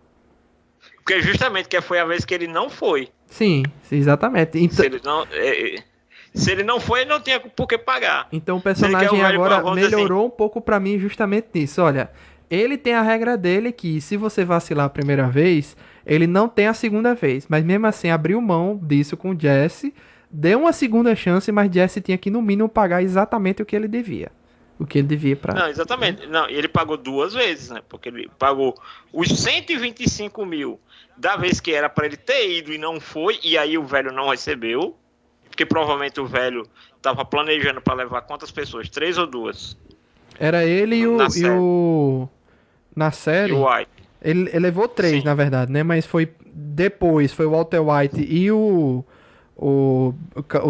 Porque justamente que foi a vez que ele não foi. Sim, exatamente. Então, se ele não foi, ele não tinha por que pagar. Então o personagem agora melhorou um pouco pra mim justamente nisso. Olha, ele tem a regra dele que se você vacilar a primeira vez, ele não tem a segunda vez. Mas mesmo assim abriu mão disso com o Jesse, deu uma segunda chance, mas Jesse tinha que no mínimo pagar exatamente o que ele devia. O que ele devia pra... Não, exatamente. Não, ele pagou 2 vezes, né? Porque ele pagou os 125 mil da vez que era pra ele ter ido e não foi, e aí o velho não recebeu. Porque provavelmente o velho tava planejando pra levar quantas pessoas? 3 ou 2? Era ele e o... Na série... E o White. Ele levou 3, na verdade, né? Mas foi depois, foi o Walter White e o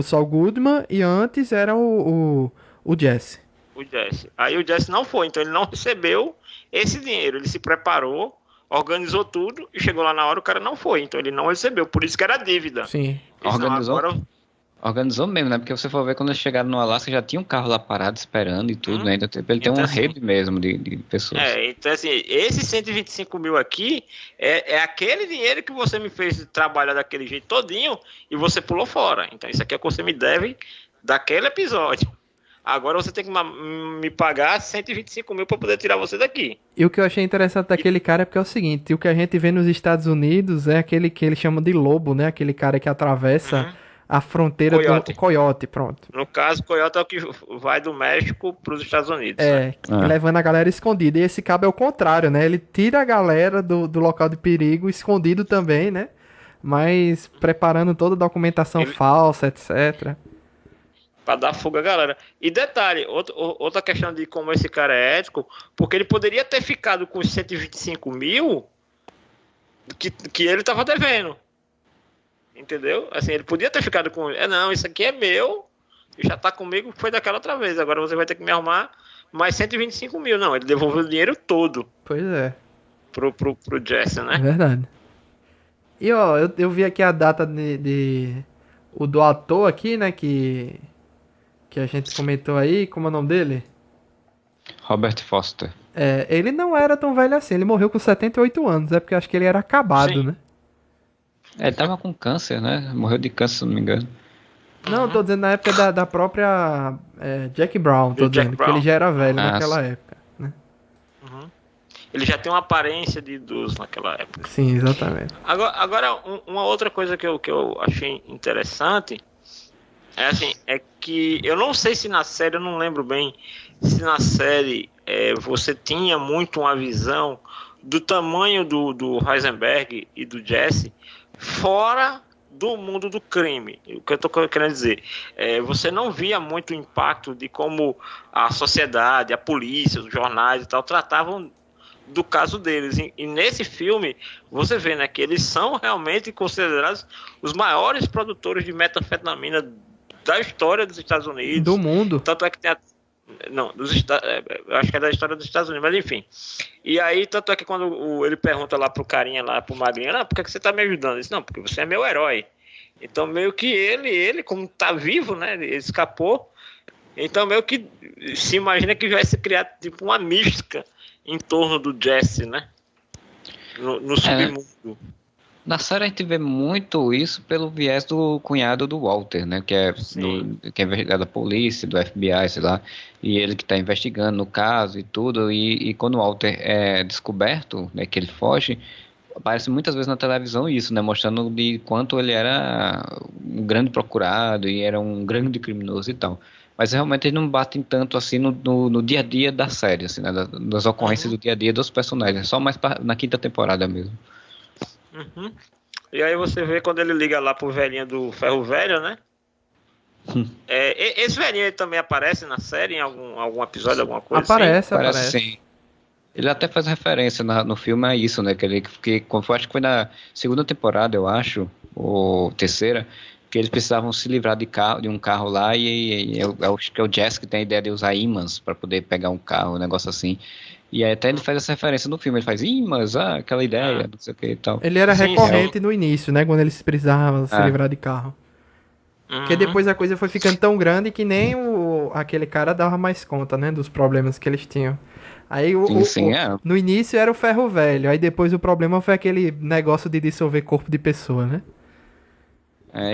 Saul Goodman, e antes era o Jesse. O Jesse. Aí o Jesse não foi, então ele não recebeu esse dinheiro. Ele se preparou, organizou tudo e chegou lá na hora, o cara não foi. Então ele não recebeu, por isso que era dívida. Sim. Organizou mesmo, né? Porque você for ver, quando eles chegaram no Alasca, já tinha um carro lá parado esperando e tudo, né? Então ele tem uma rede mesmo de pessoas. Então assim, esse 125 mil aqui é aquele dinheiro que você me fez trabalhar daquele jeito todinho e você pulou fora. Então isso aqui é o que você me deve daquele episódio. Agora você tem que me pagar 125 mil para poder tirar você daqui. E o que eu achei interessante daquele cara é porque é o seguinte, o que a gente vê nos Estados Unidos é aquele que eles chamam de lobo, né? Aquele cara que atravessa a fronteira Coyote. do Coyote, pronto. No caso, o Coyote é o que vai do México para os Estados Unidos. É, Né? levando a galera escondida. E esse cabo é o contrário, né? Ele tira a galera do local de perigo, escondido também, né? Mas preparando toda a documentação falsa, etc. Pra dar fuga à galera. E detalhe, outra questão de como esse cara é ético, porque ele poderia ter ficado com os 125 mil que ele tava devendo. Entendeu? Assim, ele podia ter ficado com... não, isso aqui é meu, já tá comigo, foi daquela outra vez, agora você vai ter que me arrumar mais 125 mil. Não, ele devolveu o dinheiro todo. Pois é. Pro Jesse, né? É verdade. E ó, eu vi aqui a data o do ator aqui, né, que a gente comentou aí, como é o nome dele? Robert Foster. É, ele não era tão velho assim, ele morreu com 78 anos, é porque eu acho que ele era acabado, Sim. né? Ele tava com câncer, né? Morreu de câncer, se não me engano. Não, eu tô dizendo na época da própria Jack Brown, tô dizendo, que ele já era velho naquela época, né? Ele já tem uma aparência de idoso naquela época. Sim, exatamente. Agora uma outra coisa que eu achei interessante é que eu não sei se na série, eu não lembro bem se na série você tinha muito uma visão do tamanho do Heisenberg e do Jesse fora do mundo do crime. O que eu estou querendo dizer, você não via muito o impacto de como a sociedade, a polícia, os jornais e tal tratavam do caso deles. E nesse filme você vê, né, que eles são realmente considerados os maiores produtores de metanfetamina da história dos Estados Unidos. Do mundo. Tanto é que tem acho que é da história dos Estados Unidos, mas enfim. E aí, tanto é que quando ele pergunta lá pro carinha, lá pro magrinho, por que você tá me ajudando? Ele disse, não, porque você é meu herói. Então meio que ele como tá vivo, né, ele escapou, então meio que se imagina que vai se criar tipo uma mística em torno do Jesse, né, no submundo. Na série a gente vê muito isso pelo viés do cunhado do Walter, né? Que é investigado da polícia, do FBI, sei lá. E ele que está investigando no caso e tudo. E quando o Walter é descoberto, né, que ele foge, aparece muitas vezes na televisão isso, né? Mostrando de quanto ele era um grande procurado e era um grande criminoso e tal. Mas realmente eles não batem tanto assim no dia a dia da série, assim, né? Das ocorrências do dia a dia dos personagens. Só mais na quinta temporada mesmo. E aí você vê quando ele liga lá pro velhinho do Ferro Velho, né? Esse velhinho ele também aparece na série em algum episódio, alguma coisa aparece, assim? Aparece, sim. Ele até faz referência no filme a isso, né? Que acho que foi na segunda temporada, eu acho, ou terceira, que eles precisavam se livrar de um carro lá e eu acho que é o Jess que tem a ideia de usar ímãs para poder pegar um carro, um negócio assim. E aí até ele faz essa referência no filme, ele faz ímãs, aquela ideia, não sei o que e tal. Ele era recorrente no início, né? Quando eles precisavam se livrar de carro. Porque depois a coisa foi ficando tão grande que nem aquele cara dava mais conta, né? Dos problemas que eles tinham. Aí no início era o Ferro Velho, aí depois o problema foi aquele negócio de dissolver corpo de pessoa, né?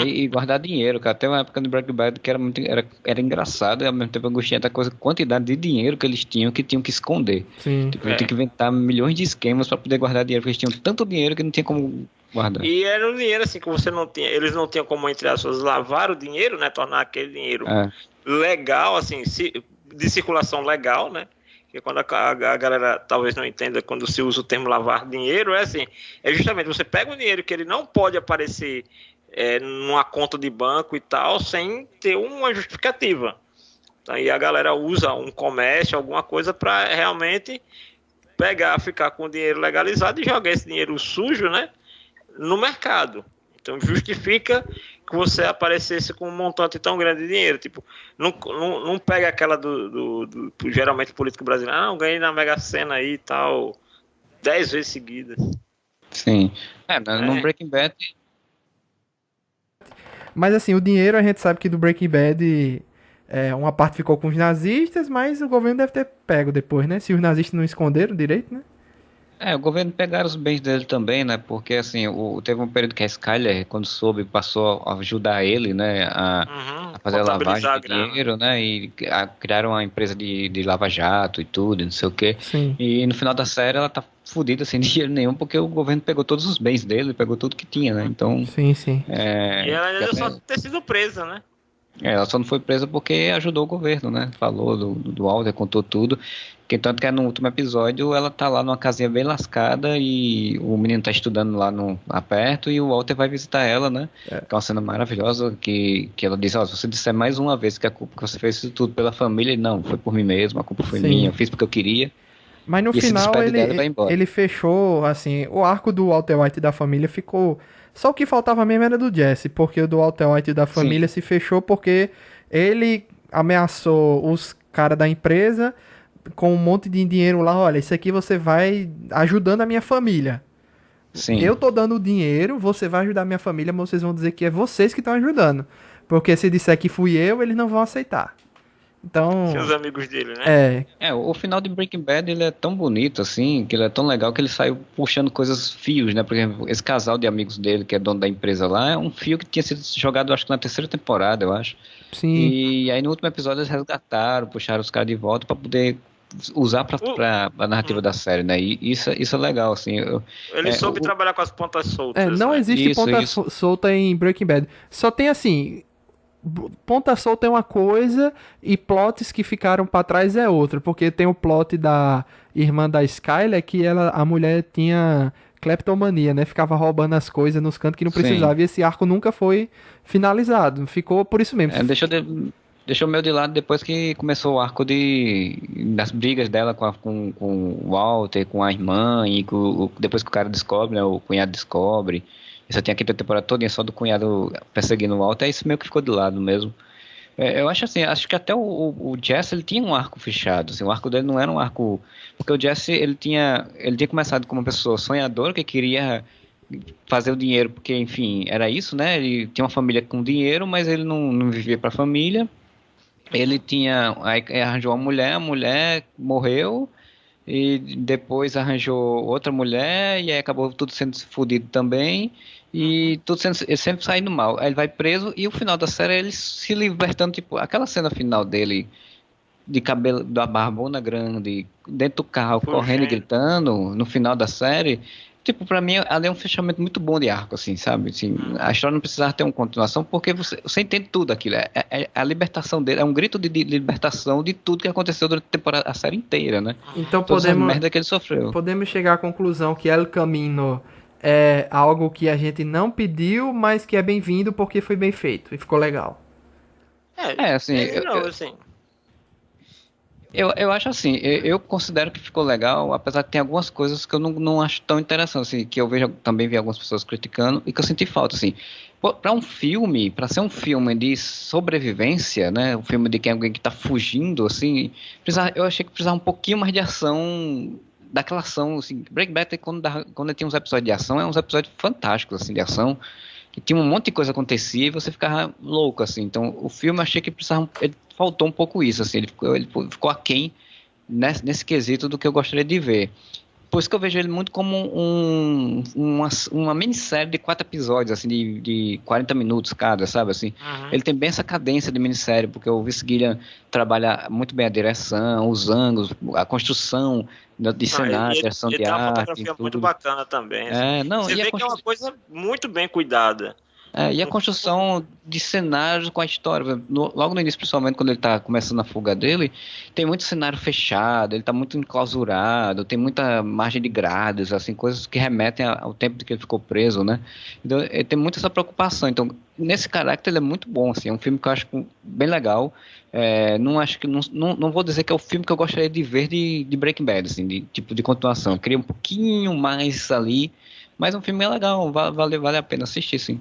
E guardar dinheiro, cara. Até uma época do Breaking Bad que era engraçado e ao mesmo tempo angustiante a quantidade de dinheiro que eles tinham que esconder. Sim. Tipo, tinha que inventar milhões de esquemas para poder guardar dinheiro, porque eles tinham tanto dinheiro que não tinha como guardar. E era um dinheiro assim que eles não tinham como, entre aspas, lavar o dinheiro, né? Tornar aquele dinheiro legal, assim, de circulação legal, né? Porque quando a galera talvez não entenda quando se usa o termo lavar dinheiro, é justamente você pega um dinheiro que ele não pode aparecer numa conta de banco e tal, sem ter uma justificativa. Aí a galera usa um comércio, alguma coisa para realmente ficar com o dinheiro legalizado e jogar esse dinheiro sujo, né, no mercado. Então justifica que você aparecesse com um montante tão grande de dinheiro. Tipo, não pega aquela do geralmente político brasileiro, ganhei na Mega Sena aí e tal, 10 vezes seguidas. Sim. No Breaking Bad. Mas assim, o dinheiro a gente sabe que do Breaking Bad uma parte ficou com os nazistas, mas o governo deve ter pego depois, né? Se os nazistas não esconderam direito, né? O governo pegaram os bens dele também, né? Porque, assim, teve um período que a Skyler, quando soube, passou a ajudar ele, né? A fazer a lavagem Contabilizar a de grana. dinheiro, né? E criaram uma empresa de lava-jato e tudo, não sei o quê. Sim. E no final da série ela tá fodida, sem dinheiro nenhum, porque o governo pegou todos os bens dele, pegou tudo que tinha, né? Então, Sim, sim. E ela ainda que deu até- só ter sido presa, né? ela só não foi presa porque ajudou o governo, né? Falou do Walter, contou tudo. Que tanto que no último episódio ela tá lá numa casinha bem lascada e o menino tá estudando lá perto e o Walter vai visitar ela, né? Que é uma cena maravilhosa que ela diz, ó, se você disser mais uma vez que a culpa que você fez isso tudo pela família, ele, não, foi por mim mesmo, a culpa foi Sim. minha, eu fiz porque eu queria. Mas no E se final despede dela e vai embora. ele fechou, assim, o arco do Walter White e da família ficou. Só o que faltava mesmo era do Jesse, porque o do Walter White e da família se fechou porque ele ameaçou os caras da empresa com um monte de dinheiro lá. Olha, isso aqui você vai ajudando a minha família. Sim. Eu tô dando o dinheiro, você vai ajudar a minha família, mas vocês vão dizer que é vocês que estão ajudando. Porque se disser que fui eu, eles não vão aceitar. Então. Seus amigos dele, né? O final de Breaking Bad ele é tão bonito assim, que ele é tão legal que ele saiu puxando coisas, fios, né? Por exemplo, esse casal de amigos dele, que é dono da empresa lá, é um fio que tinha sido jogado, acho que na terceira temporada, eu acho. Sim. E aí no último episódio eles resgataram, puxaram os caras de volta pra poder usar pra narrativa da série, né? E isso é legal, assim. Ele soube trabalhar com as pontas soltas. Não né? existe ponta solta em Breaking Bad. Só tem assim. Ponta solta é uma coisa e plots que ficaram pra trás é outra. Porque tem o plot da irmã da Skyler que a mulher tinha cleptomania, né? Ficava roubando as coisas nos cantos que não precisava. Sim. E esse arco nunca foi finalizado. Ficou por isso mesmo. Deixou meio de lado depois que começou o arco das brigas dela com o Walter, com a irmã, e depois que o cara descobre, né, o cunhado descobre. E só tinha a quinta temporada toda só do cunhado perseguindo o Walter, isso meio que ficou de lado mesmo. Eu acho assim, acho que até o Jesse ele tinha um arco fechado, assim, o arco dele não era um arco... Porque o Jesse ele tinha começado como uma pessoa sonhadora que queria fazer o dinheiro, porque enfim, era isso, né? Ele tinha uma família com dinheiro, mas ele não vivia pra família. Ele arranjou uma mulher, a mulher morreu e depois arranjou outra mulher e aí acabou tudo sendo fodido também e tudo ele sempre saindo mal. Aí ele vai preso e o final da série é ele se libertando, tipo, aquela cena final dele de cabelo, da barbona grande, dentro do carro, correndo e gritando, no final da série, tipo, pra mim, ali é um fechamento muito bom de arco, assim, sabe? Assim, a história não precisava ter uma continuação, porque você entende tudo aquilo. A libertação dele, é um grito de libertação de tudo que aconteceu durante a série inteira, né? Então todas as merda que ele sofreu. Podemos chegar à conclusão que El Camino é algo que a gente não pediu, mas que é bem-vindo porque foi bem feito e ficou legal. Assim... Eu acho assim, eu considero que ficou legal, apesar de ter algumas coisas que eu não acho tão interessantes, assim, que eu também vi algumas pessoas criticando e que eu senti falta, assim. Para ser um filme de sobrevivência, né, um filme de alguém que tá fugindo, assim, eu achei que precisava um pouquinho mais de ação, daquela ação, assim, Breaking Bad, quando tinha uns episódios de ação, uns episódios fantásticos, assim, de ação, que tinha um monte de coisa acontecia e você ficava louco, assim. Então, o filme eu achei que faltou um pouco isso, assim. Ele ficou aquém nesse quesito do que eu gostaria de ver. Por isso que eu vejo ele muito como uma minissérie de 4 episódios, assim, de 40 minutos cada, sabe, assim. Ele tem bem essa cadência de minissérie, porque o Vince Gilligan trabalha muito bem a direção, os ângulos, a construção de cenário, direção de arte. Ele tem uma fotografia tudo. muito bacana também. Assim. Você vê que é uma coisa muito bem cuidada. E a construção de cenários com a história. Logo no início, principalmente quando ele está começando a fuga dele, tem muito cenário fechado, ele está muito enclausurado, tem muita margem de grades, assim, coisas que remetem ao tempo de que ele ficou preso, né? Então, ele tem muito essa preocupação. Então, nesse caráter, ele é muito bom, assim, é um filme que eu acho bem legal. Não vou dizer que é o filme que eu gostaria de ver de Breaking Bad, assim, de tipo de continuação. Eu queria um pouquinho mais ali, mas um filme é legal, vale a pena assistir, sim.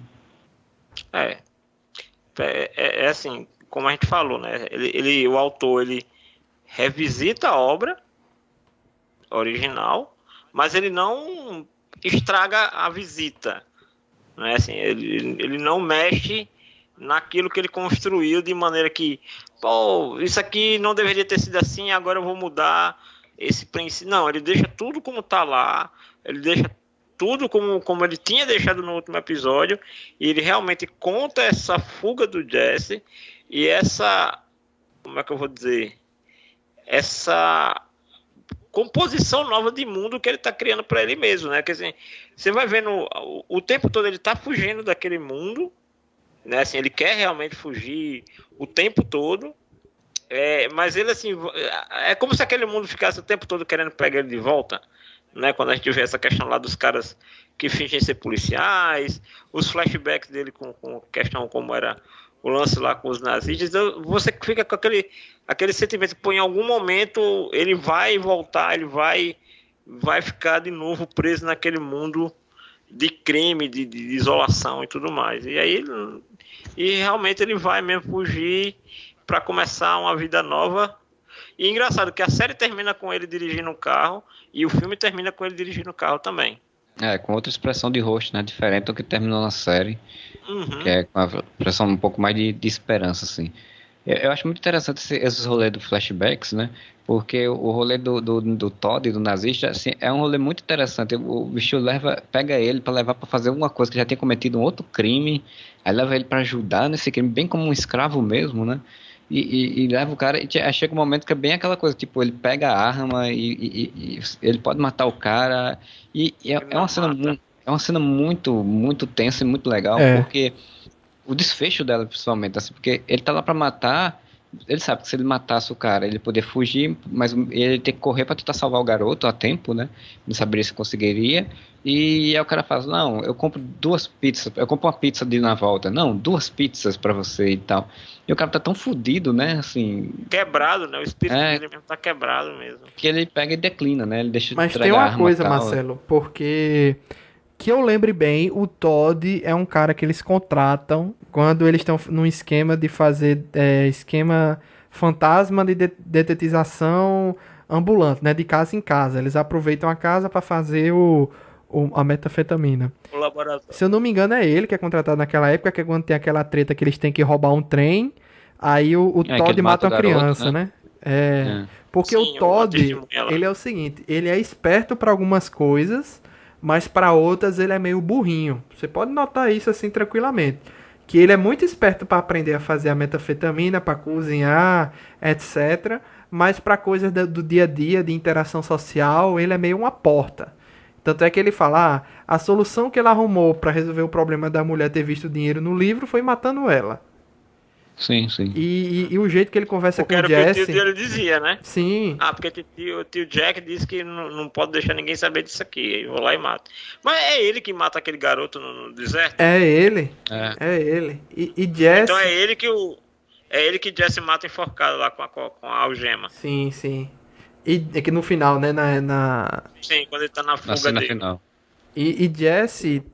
É assim, como a gente falou, né? O autor ele revisita a obra original, mas ele não estraga a visita, né? Assim, ele não mexe naquilo que ele construiu de maneira que, pô, isso aqui não deveria ter sido assim, agora eu vou mudar. esse princípio. Não, ele deixa tudo como tá lá, ele deixa tudo como ele tinha deixado no último episódio, e ele realmente conta essa fuga do Jesse e essa, como é que eu vou dizer, essa composição nova de mundo que ele está criando para ele mesmo, né? Quer dizer, você vai vendo o tempo todo ele está fugindo daquele mundo, né? Assim, ele quer realmente fugir o tempo todo, mas ele assim é como se aquele mundo ficasse o tempo todo querendo pegar ele de volta, né? Quando a gente vê essa questão lá dos caras que fingem ser policiais, os flashbacks dele com questão como era o lance lá com os nazistas, você fica com aquele sentimento que em algum momento ele vai voltar, ele vai ficar de novo preso naquele mundo de crime, de isolação e tudo mais. E aí realmente ele vai mesmo fugir para começar uma vida nova. E engraçado que a série termina com ele dirigindo um carro e o filme termina com ele dirigindo o carro também. Com outra expressão de rosto, né? Diferente do que terminou na série. Uhum. Que é com a expressão um pouco mais de esperança, assim. Eu acho muito interessante esses rolês do flashbacks, né? Porque o rolê do Todd, do nazista, assim, é um rolê muito interessante. O bicho pega ele para levar para fazer alguma coisa que já tinha cometido um outro crime, aí leva ele para ajudar nesse crime, bem como um escravo mesmo, né? E leva o cara, aí chega um momento que é bem aquela coisa, tipo, ele pega a arma e ele pode matar o cara, é uma cena muito, muito tensa e muito legal, porque o desfecho dela, principalmente, assim, porque ele tá lá pra matar, ele sabe que se ele matasse o cara, ele poderia fugir, mas ele tem que correr pra tentar salvar o garoto a tempo, né? Não saberia se conseguiria. E aí o cara fala, não, eu compro 2 pizzas, eu compro uma pizza de na volta. Não, 2 pizzas pra você e tal. E o cara tá tão fudido, né? Assim. Quebrado, né? O espírito dele mesmo tá quebrado mesmo. Que ele pega e declina, né? Ele deixa Mas de tem entregar a uma arma coisa, tal. Marcelo, porque que eu lembre bem, o Todd é um cara que eles contratam quando eles estão num esquema de fazer esquema fantasma de detetização ambulante, né? De casa em casa. Eles aproveitam a casa para fazer a metanfetamina. O laboratório. Se eu não me engano, é ele que é contratado naquela época, que é quando tem aquela treta que eles têm que roubar um trem, aí o Todd mata uma criança, né? Porque o Todd, ele é o seguinte, ele é esperto para algumas coisas, mas para outras ele é meio burrinho. Você pode notar isso assim tranquilamente. Que ele é muito esperto para aprender a fazer a metanfetamina, para cozinhar, etc. Mas para coisas do dia a dia, de interação social, ele é meio uma porta. Tanto é que ele fala, a solução que ele arrumou para resolver o problema da mulher ter visto dinheiro no livro foi matando ela. Sim, sim. E o jeito que ele conversa porque com o Jesse... era o que o tio dele dizia, né? Sim. Porque o tio Jack disse que não pode deixar ninguém saber disso aqui. Eu vou lá e mato. Mas é ele que mata aquele garoto no deserto? É ele. É ele. E Jesse... Então é ele que Jesse mata enforcado lá com a algema. Sim, sim. E é que no final, né? Sim, quando ele tá na fuga na cena dele. final. E Jesse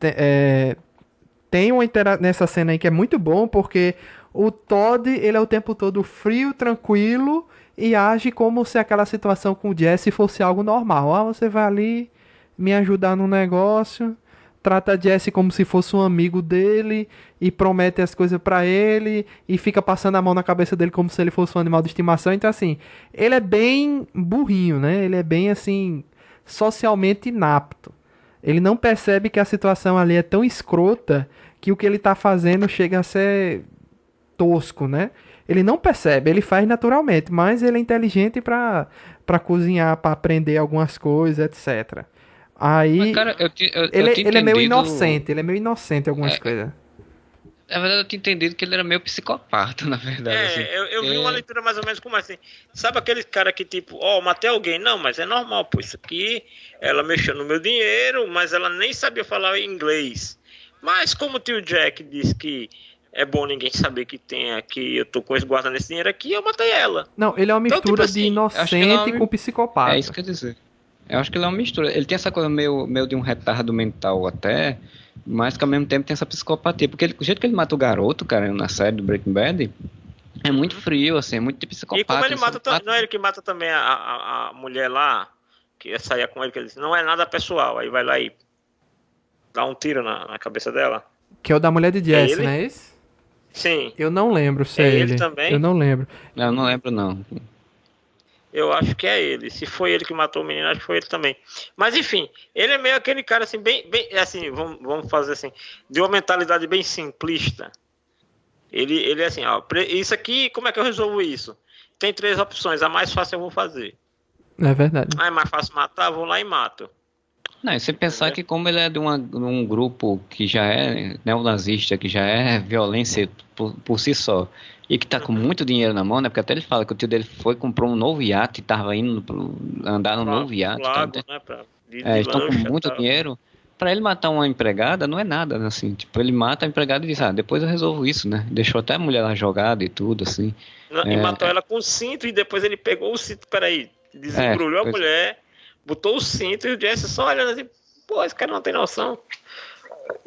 tem uma interação nessa cena aí que é muito bom, porque o Todd, ele é o tempo todo frio, tranquilo, e age como se aquela situação com o Jesse fosse algo normal. Você vai ali me ajudar no negócio, trata Jesse como se fosse um amigo dele, e promete as coisas pra ele, e fica passando a mão na cabeça dele como se ele fosse um animal de estimação. Então, assim, ele é bem burrinho, né? Ele é bem, assim, socialmente inapto. Ele não percebe que a situação ali é tão escrota que o que ele tá fazendo chega a ser tosco, né? Ele não percebe, ele faz naturalmente, mas ele é inteligente pra cozinhar, pra aprender algumas coisas, etc. Aí, Mas, cara, ele é meio inocente, em algumas coisas. Na verdade, eu tinha entendido que ele era meio psicopata, na verdade. Assim. Eu vi uma leitura mais ou menos como assim. Sabe aquele cara que tipo, matei alguém? Não, mas é normal, pô, isso aqui, ela mexeu no meu dinheiro, mas ela nem sabia falar inglês. Mas como o tio Jack disse que é bom ninguém saber que eu tô guardando esse dinheiro aqui, eu matei ela. Não, ele é uma mistura tipo assim, de inocente com psicopata. É isso que eu ia dizer. Eu acho que ele é uma mistura. Ele tem essa coisa meio de um retardo mental até, mas que ao mesmo tempo tem essa psicopatia. Porque o jeito que ele mata o garoto, cara, na série do Breaking Bad, é muito frio, assim, é muito de psicopata. E como ele mata, não é ele que mata também a mulher lá, que saía com ele, que ele disse, não é nada pessoal. Aí vai lá e dá um tiro na cabeça dela. Que é o da mulher de Jesse, não é isso? Sim. Eu não lembro se é ele. Ele também? Eu não lembro. Eu não lembro, não. Eu acho que é ele. Se foi ele que matou o menino, acho que foi ele também. Mas enfim, ele é meio aquele cara assim, bem assim, vamos fazer assim, de uma mentalidade bem simplista. Ele é assim, ó, isso aqui, como é que eu resolvo isso? Tem 3 opções, a mais fácil eu vou fazer. É verdade. Ah, é mais fácil matar, vou lá e mato. Não, e você pensar que como ele é de um grupo que já é neonazista, que já é violência por si só, e que tá com muito dinheiro na mão, né? Porque até ele fala que o tio dele comprou um novo iate e tava indo andar no novo iate. Lago, Tá? né, Eles estão com lancha, muito tá. dinheiro. Pra ele matar uma empregada não é nada, né, assim. Tipo, ele mata a empregada e diz, depois eu resolvo isso, né? Deixou até a mulher lá jogada e tudo, assim. E matou ela com o cinto e depois ele pegou o cinto, peraí, desembrulhou a mulher, botou o cinto e o Jesse só olhando assim, pô, esse cara não tem noção.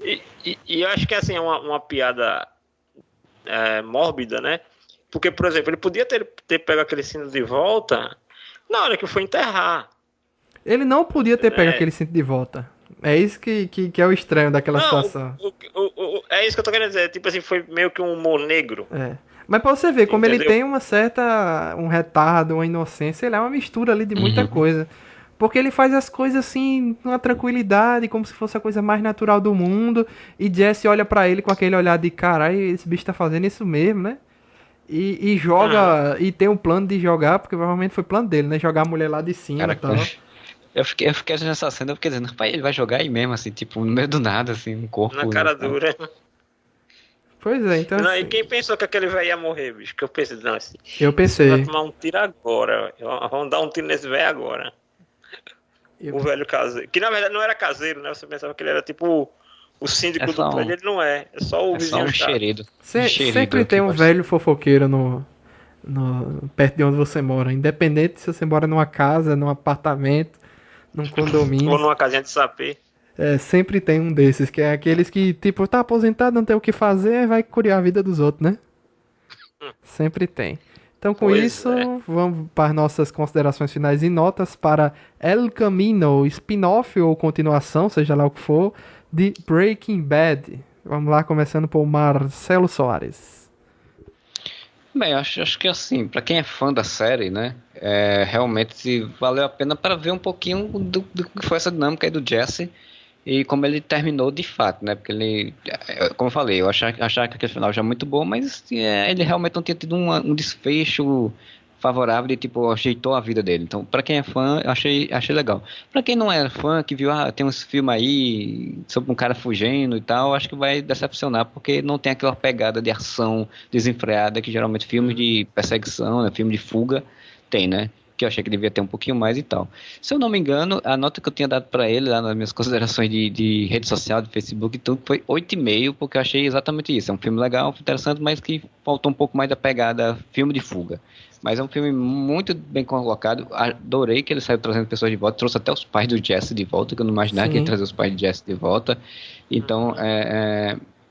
E eu acho que assim, é uma piada mórbida, né? Porque, por exemplo, ele podia ter pego aquele cinto de volta na hora que foi enterrar. Ele não podia ter pego aquele cinto de volta. É isso que é o estranho daquela situação. É isso que eu tô querendo dizer. Tipo assim, foi meio que um humor negro. Mas pra você ver, como Entendeu? ele tem um retardo, uma inocência, ele é uma mistura ali de muita coisa. Porque ele faz as coisas assim, numa tranquilidade, como se fosse a coisa mais natural do mundo. E Jesse olha pra ele com aquele olhar de caralho, esse bicho tá fazendo isso mesmo, né? E joga, e tem um plano de jogar, porque provavelmente foi plano dele, né? Jogar a mulher lá de cima e tal. Eu fiquei nessa cena, eu fiquei dizendo, rapaz, ele vai jogar aí mesmo, assim, tipo, no meio do nada, assim, um corpo. Na cara dura. Pois é, então. Não, assim, e quem pensou que aquele velho ia morrer, bicho? Que eu pensei, não, assim. Eu pensei. Vai tomar um tiro agora. Vamos dar um tiro nesse velho agora. O velho caseiro. Que na verdade não era caseiro, né? Você pensava que ele era tipo o síndico do prédio. Ele não é. É só o vizinho. Só um xerido. Sempre tem um velho fofoqueiro perto de onde você mora. Independente se você mora numa casa, num apartamento, num condomínio. Ou numa casinha de sapê. Sempre tem um desses, que é aqueles que, tipo, tá aposentado, não tem o que fazer, vai curiar a vida dos outros, né? Sempre tem. Então, com isso, vamos para as nossas considerações finais e notas para El Camino, spin-off ou continuação, seja lá o que for, de Breaking Bad. Vamos lá, começando por Marcelo Soares. Bem, acho que assim, pra quem é fã da série, né, realmente valeu a pena para ver um pouquinho do que foi essa dinâmica aí do Jesse e como ele terminou de fato, né, porque ele, como eu falei, eu achava que aquele final já é muito bom, mas ele realmente não tinha tido um desfecho favorável de tipo, ajeitou a vida dele. Então, pra quem é fã, eu achei legal. Pra quem não é fã, que viu, tem uns filmes aí sobre um cara fugindo e tal, acho que vai decepcionar, porque não tem aquela pegada de ação desenfreada que geralmente filmes de perseguição, né, filme de fuga tem, né? Que eu achei que devia ter um pouquinho mais e tal. Se eu não me engano, a nota que eu tinha dado pra ele lá nas minhas considerações de rede social, de Facebook e tudo, foi 8,5, porque eu achei exatamente isso. É um filme legal, interessante, mas que faltou um pouco mais da pegada filme de fuga. Mas é um filme muito bem colocado. Adorei que ele saiu trazendo pessoas de volta. Trouxe até os pais do Jesse de volta, que eu não imaginava que ele ia trazer os pais de Jesse de volta. Então,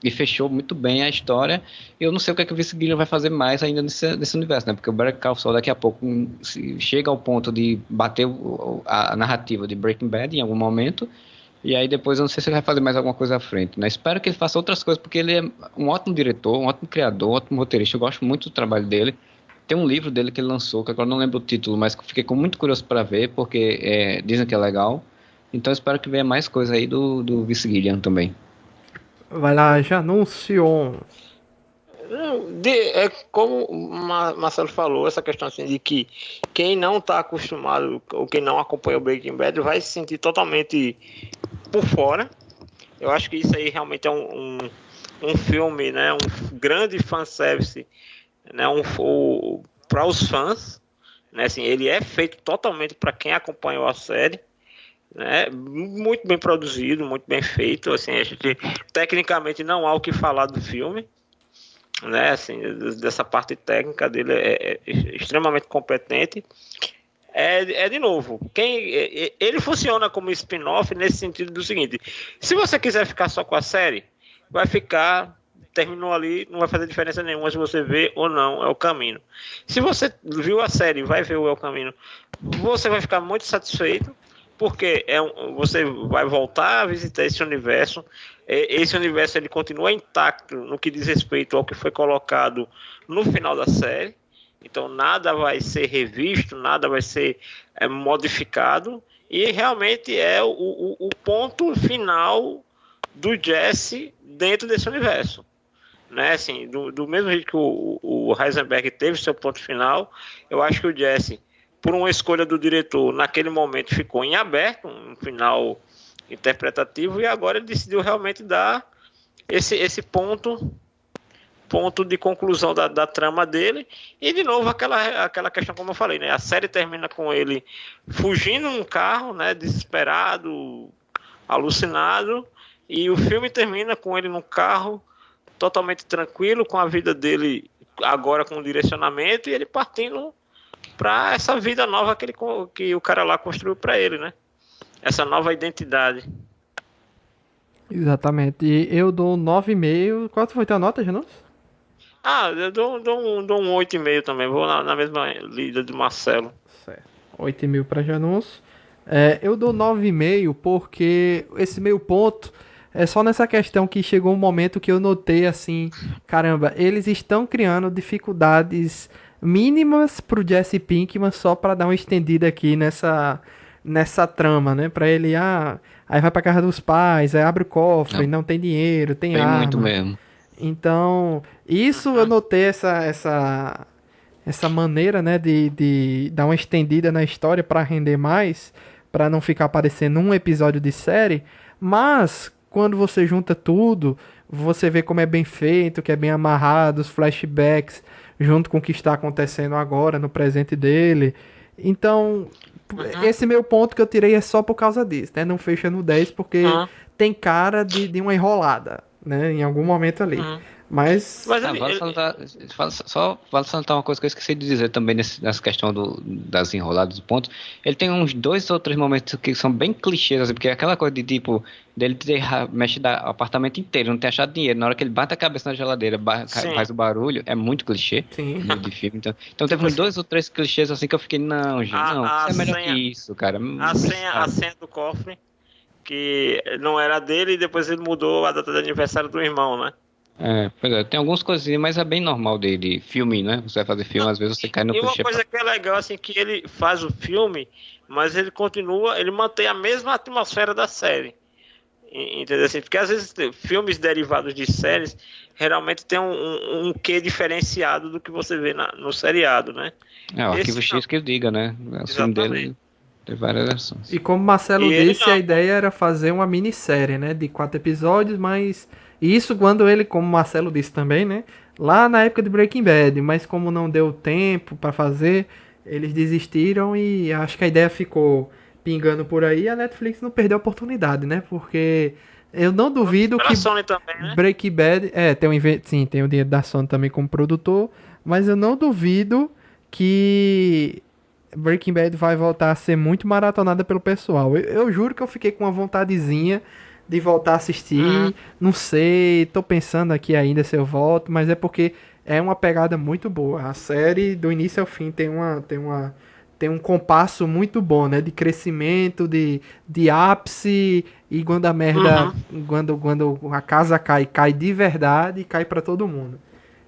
e fechou muito bem a história. Eu não sei o que o Vince Gilligan vai fazer mais ainda nesse universo, né? Porque o Better Call Saul daqui a pouco chega ao ponto de bater a narrativa de Breaking Bad em algum momento. E aí depois eu não sei se ele vai fazer mais alguma coisa à frente, né? Espero que ele faça outras coisas, porque ele é um ótimo diretor, um ótimo criador, um ótimo roteirista. Eu gosto muito do trabalho dele. Tem um livro dele que ele lançou, que agora não lembro o título, mas que fiquei muito curioso para ver, porque dizem que é legal. Então espero que venha mais coisa aí do Vince Gilligan também. Vai lá, Janúncio. Como o Marcelo falou, essa questão assim de que quem não está acostumado ou quem não acompanha o Breaking Bad vai se sentir totalmente por fora. Eu acho que isso aí realmente é um filme, né, um grande fanservice, né, para os fãs, né, assim, ele é feito totalmente para quem acompanhou a série, né, muito bem produzido, muito bem feito, assim, a gente tecnicamente não há o que falar do filme, né, assim, dessa parte técnica dele é extremamente competente. De novo, ele funciona como spin-off nesse sentido do seguinte: se você quiser ficar só com a série, vai ficar, terminou ali, não vai fazer diferença nenhuma se você vê ou não É o Caminho. Se você viu a série e vai ver o É o Caminho, você vai ficar muito satisfeito, porque você vai voltar a visitar esse universo. Esse universo ele continua intacto no que diz respeito ao que foi colocado no final da série. Então nada vai ser revisto, nada vai ser modificado, e realmente é o ponto final do Jesse dentro desse universo. Né? Assim, do mesmo jeito que o Heisenberg teve seu ponto final, eu acho que o Jesse, por uma escolha do diretor, naquele momento ficou em aberto, um final interpretativo, e agora ele decidiu realmente dar esse ponto de conclusão da trama dele. E de novo aquela questão, como eu falei, né? A série termina com ele fugindo num carro, né? Desesperado, alucinado, e o filme termina com ele num carro totalmente tranquilo, com a vida dele agora com direcionamento, e ele partindo para essa vida nova que o cara lá construiu para ele, né? Essa nova identidade. Exatamente. E eu dou 9,5. Qual foi a tua nota, Janus? Eu dou um 8,5 também. Vou na mesma lida do Marcelo. Certo. 8,5 para Janus. Eu dou 9,5 porque esse meio ponto é só nessa questão que chegou um momento que eu notei assim, caramba, eles estão criando dificuldades mínimas pro Jesse Pinkman só para dar uma estendida aqui nessa trama, né? Pra ele, aí vai pra casa dos pais, aí abre o cofre, não tem dinheiro, tem arma. Muito mesmo. Então, isso eu notei essa maneira, né, de dar uma estendida na história pra render mais, pra não ficar parecendo um episódio de série, mas quando você junta tudo, você vê como é bem feito, que é bem amarrado, os flashbacks, junto com o que está acontecendo agora, no presente dele. Então, esse meu ponto que eu tirei é só por causa disso, né? Não fecha no 10 porque tem cara de uma enrolada, né? Em algum momento ali. Mas vale salientar uma coisa que eu esqueci de dizer também nessa questão das enroladas do ponto. Ele tem uns 2 ou 3 momentos que são bem clichês, assim, porque é aquela coisa de tipo, dele ter mexido o apartamento inteiro, não ter achado dinheiro. Na hora que ele bate a cabeça na geladeira, faz o barulho, é muito clichê. Sim. De filme. Então teve uns 2 ou 3 clichês assim que eu fiquei, não, gente, isso é melhor que isso, cara. A senha do cofre, que não era dele, e depois ele mudou a data de aniversário do irmão, né? Pois é, tem algumas coisinhas, mas é bem normal de filme, né? Você vai fazer filme, às vezes você cai no clichê. E uma coisa que é legal, assim, que ele faz o filme, mas ele mantém a mesma atmosfera da série. Entendeu? Assim, porque às vezes filmes derivados de séries geralmente tem um quê diferenciado do que você vê no seriado, né? O Arquivo X que diga, né? O filme dele tem várias versões. E como Marcelo disse, a ideia era fazer uma minissérie, né? De 4 episódios, mas isso quando ele, como Marcelo disse também, né? Lá na época de Breaking Bad, mas como não deu tempo para fazer, eles desistiram e acho que a ideia ficou pingando por aí, a Netflix não perdeu a oportunidade, né? Porque eu não duvido que Sony também, né? Breaking Bad, tem o dinheiro da Sony também como produtor, mas eu não duvido que Breaking Bad vai voltar a ser muito maratonada pelo pessoal. Eu juro que eu fiquei com uma vontadezinha de voltar a assistir, não sei, tô pensando aqui ainda se eu volto, mas é porque é uma pegada muito boa. A série, do início ao fim, tem um compasso muito bom, né? De crescimento, de ápice, e quando a merda, quando a casa cai de verdade e cai pra todo mundo.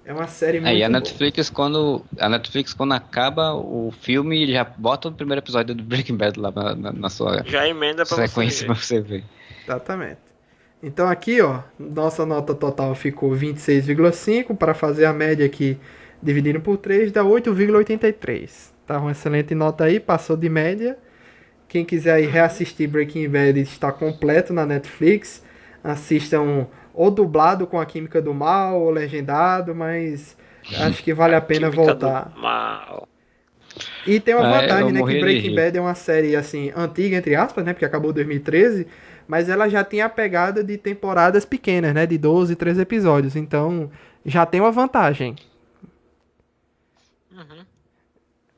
É uma série muito boa. A Netflix, quando acaba o filme, já bota o primeiro episódio do Breaking Bad lá na sua já emenda pra sequência pra você ver. Exatamente. Então aqui, ó, nossa nota total ficou 26,5, para fazer a média aqui, dividindo por 3, dá 8,83. Tá uma excelente nota aí, passou de média. Quem quiser aí reassistir Breaking Bad está completo na Netflix. Assistam ou dublado com a Química do Mal, ou legendado, mas acho que vale a pena voltar. E tem uma vantagem, né, que Breaking Bad é uma série, assim, antiga, entre aspas, né, porque acabou em 2013, mas ela já tem a pegada de temporadas pequenas, né, de 12, 13 episódios, então já tem uma vantagem.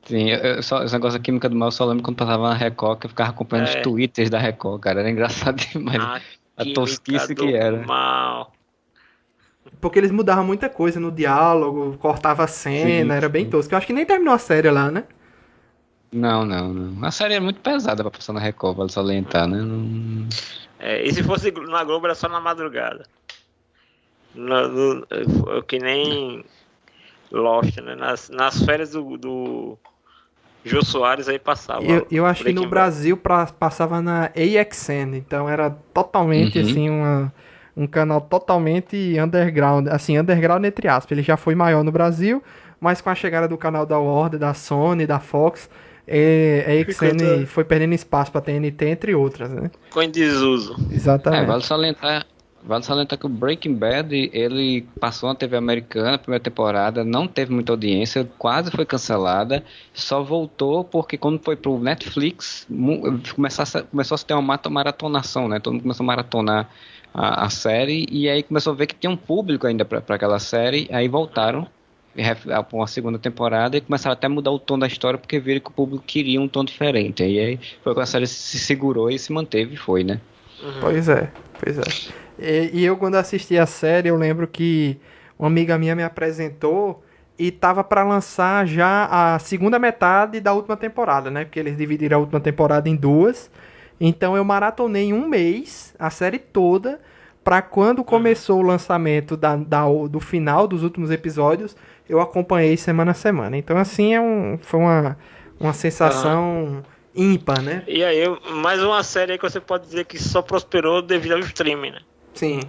Sim, esse negócio da Química do Mal eu só lembro quando passava na Record, que eu ficava acompanhando os twitters da Record, cara, era engraçado demais. A tosquice que era. Mal. Porque eles mudavam muita coisa no diálogo, cortava a cena, era bem tosco. Eu acho que nem terminou a série lá, né? Não. A série é muito pesada pra passar na Record, vale salientar, né? E se fosse na Globo era só na madrugada. Que nem Lost, né? Nas férias do Jô Soares aí passava. Eu acho que no Breaking Bad. Brasil passava na AXN, então era totalmente Uhum. assim um canal totalmente underground, assim, underground entre aspas. Ele já foi maior no Brasil, mas com a chegada do canal da Warner, da Sony, da Fox, a Ficou, AXN foi perdendo espaço para TNT, entre outras, né? ficou em desuso. Vale Exatamente. salientar que o Breaking Bad, ele passou na TV americana, a primeira temporada, não teve muita audiência, quase foi cancelada, só voltou porque quando foi pro Netflix, começou a se ter uma maratonação, né? Todo mundo começou a maratonar a série, e aí começou a ver que tinha um público ainda para aquela série, aí voltaram para uma segunda temporada e começaram até a mudar o tom da história, porque viram que o público queria um tom diferente, e aí foi quando a série se segurou e se manteve, foi, né? Pois é, pois é. E eu, quando assisti a série, eu lembro que uma amiga minha me apresentou e tava pra lançar já a segunda metade da última temporada, né? Porque eles dividiram a última temporada em duas. Então eu maratonei em um mês a série toda pra quando começou o lançamento do final dos últimos episódios, eu acompanhei semana a semana. Então assim foi uma Aham. sensação ímpar, né? E aí, mais uma série aí que você pode dizer que só prosperou devido ao streaming, né? Sim,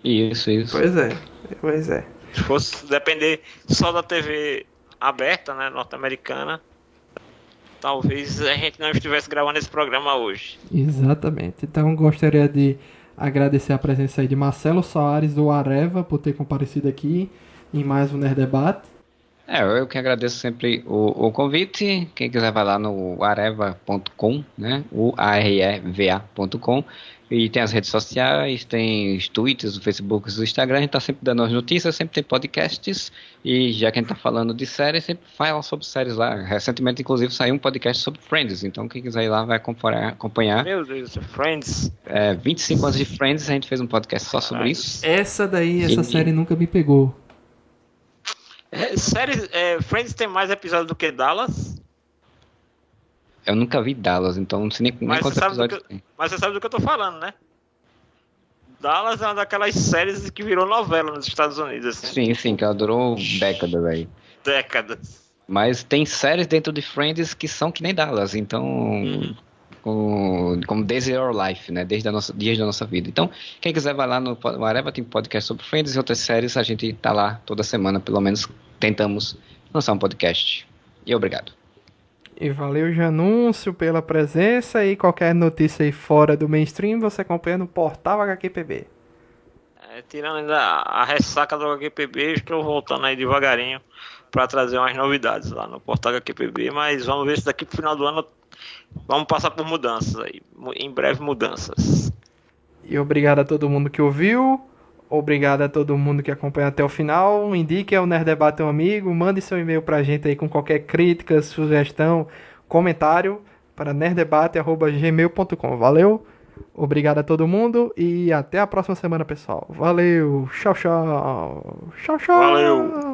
Isso. pois é, pois é. Se fosse depender só da TV aberta, né, norte-americana, talvez a gente não estivesse gravando esse programa hoje. Exatamente. Então gostaria de agradecer a presença aí de Marcelo Soares do Areva por ter comparecido aqui em mais um Nerd Debate. Eu que agradeço sempre o convite. Quem quiser vai lá no areva.com, né? uareva.com. E tem as redes sociais, tem os tweets, o Facebook, o Instagram. A gente tá sempre dando as notícias, sempre tem podcasts. E já que a gente tá falando de séries, sempre fala sobre séries lá. Recentemente, inclusive, saiu um podcast sobre Friends. Então, quem quiser ir lá vai acompanhar. Meu Deus, Friends. 25 anos de Friends, a gente fez um podcast só sobre isso. Essa série nunca me pegou. Friends tem mais episódios do que Dallas, Eu nunca vi Dallas, então não sei nem mas quantos episódios tem. mas você sabe do que eu tô falando, né? Dallas é uma daquelas séries que virou novela nos Estados Unidos, assim, Sim, que ela durou décadas aí. décadas. Mas tem séries dentro de Friends que são que nem Dallas, então. Como Days of Your Life, né? Dias da nossa vida. Então, quem quiser vai lá no Areva, tem podcast sobre Friends e outras séries, a gente tá lá toda semana, pelo menos tentamos lançar um podcast. E obrigado. E valeu, Janúncio, pela presença e qualquer notícia aí fora do mainstream você acompanha no portal HQPB. Tirando ainda a ressaca do HQPB, estou voltando aí devagarinho para trazer umas novidades lá no portal HQPB, mas vamos ver se daqui pro final do ano vamos passar por mudanças aí, em breve mudanças. E obrigado a todo mundo que ouviu. Obrigado a todo mundo que acompanha até o final. Indique ao Nerd Debate um amigo. Mande seu e-mail pra gente aí com qualquer crítica, sugestão, comentário para nerddebate@gmail.com. Valeu. Obrigado a todo mundo e até a próxima semana, pessoal. Valeu. Tchau, tchau. Tchau, Valeu! tchau.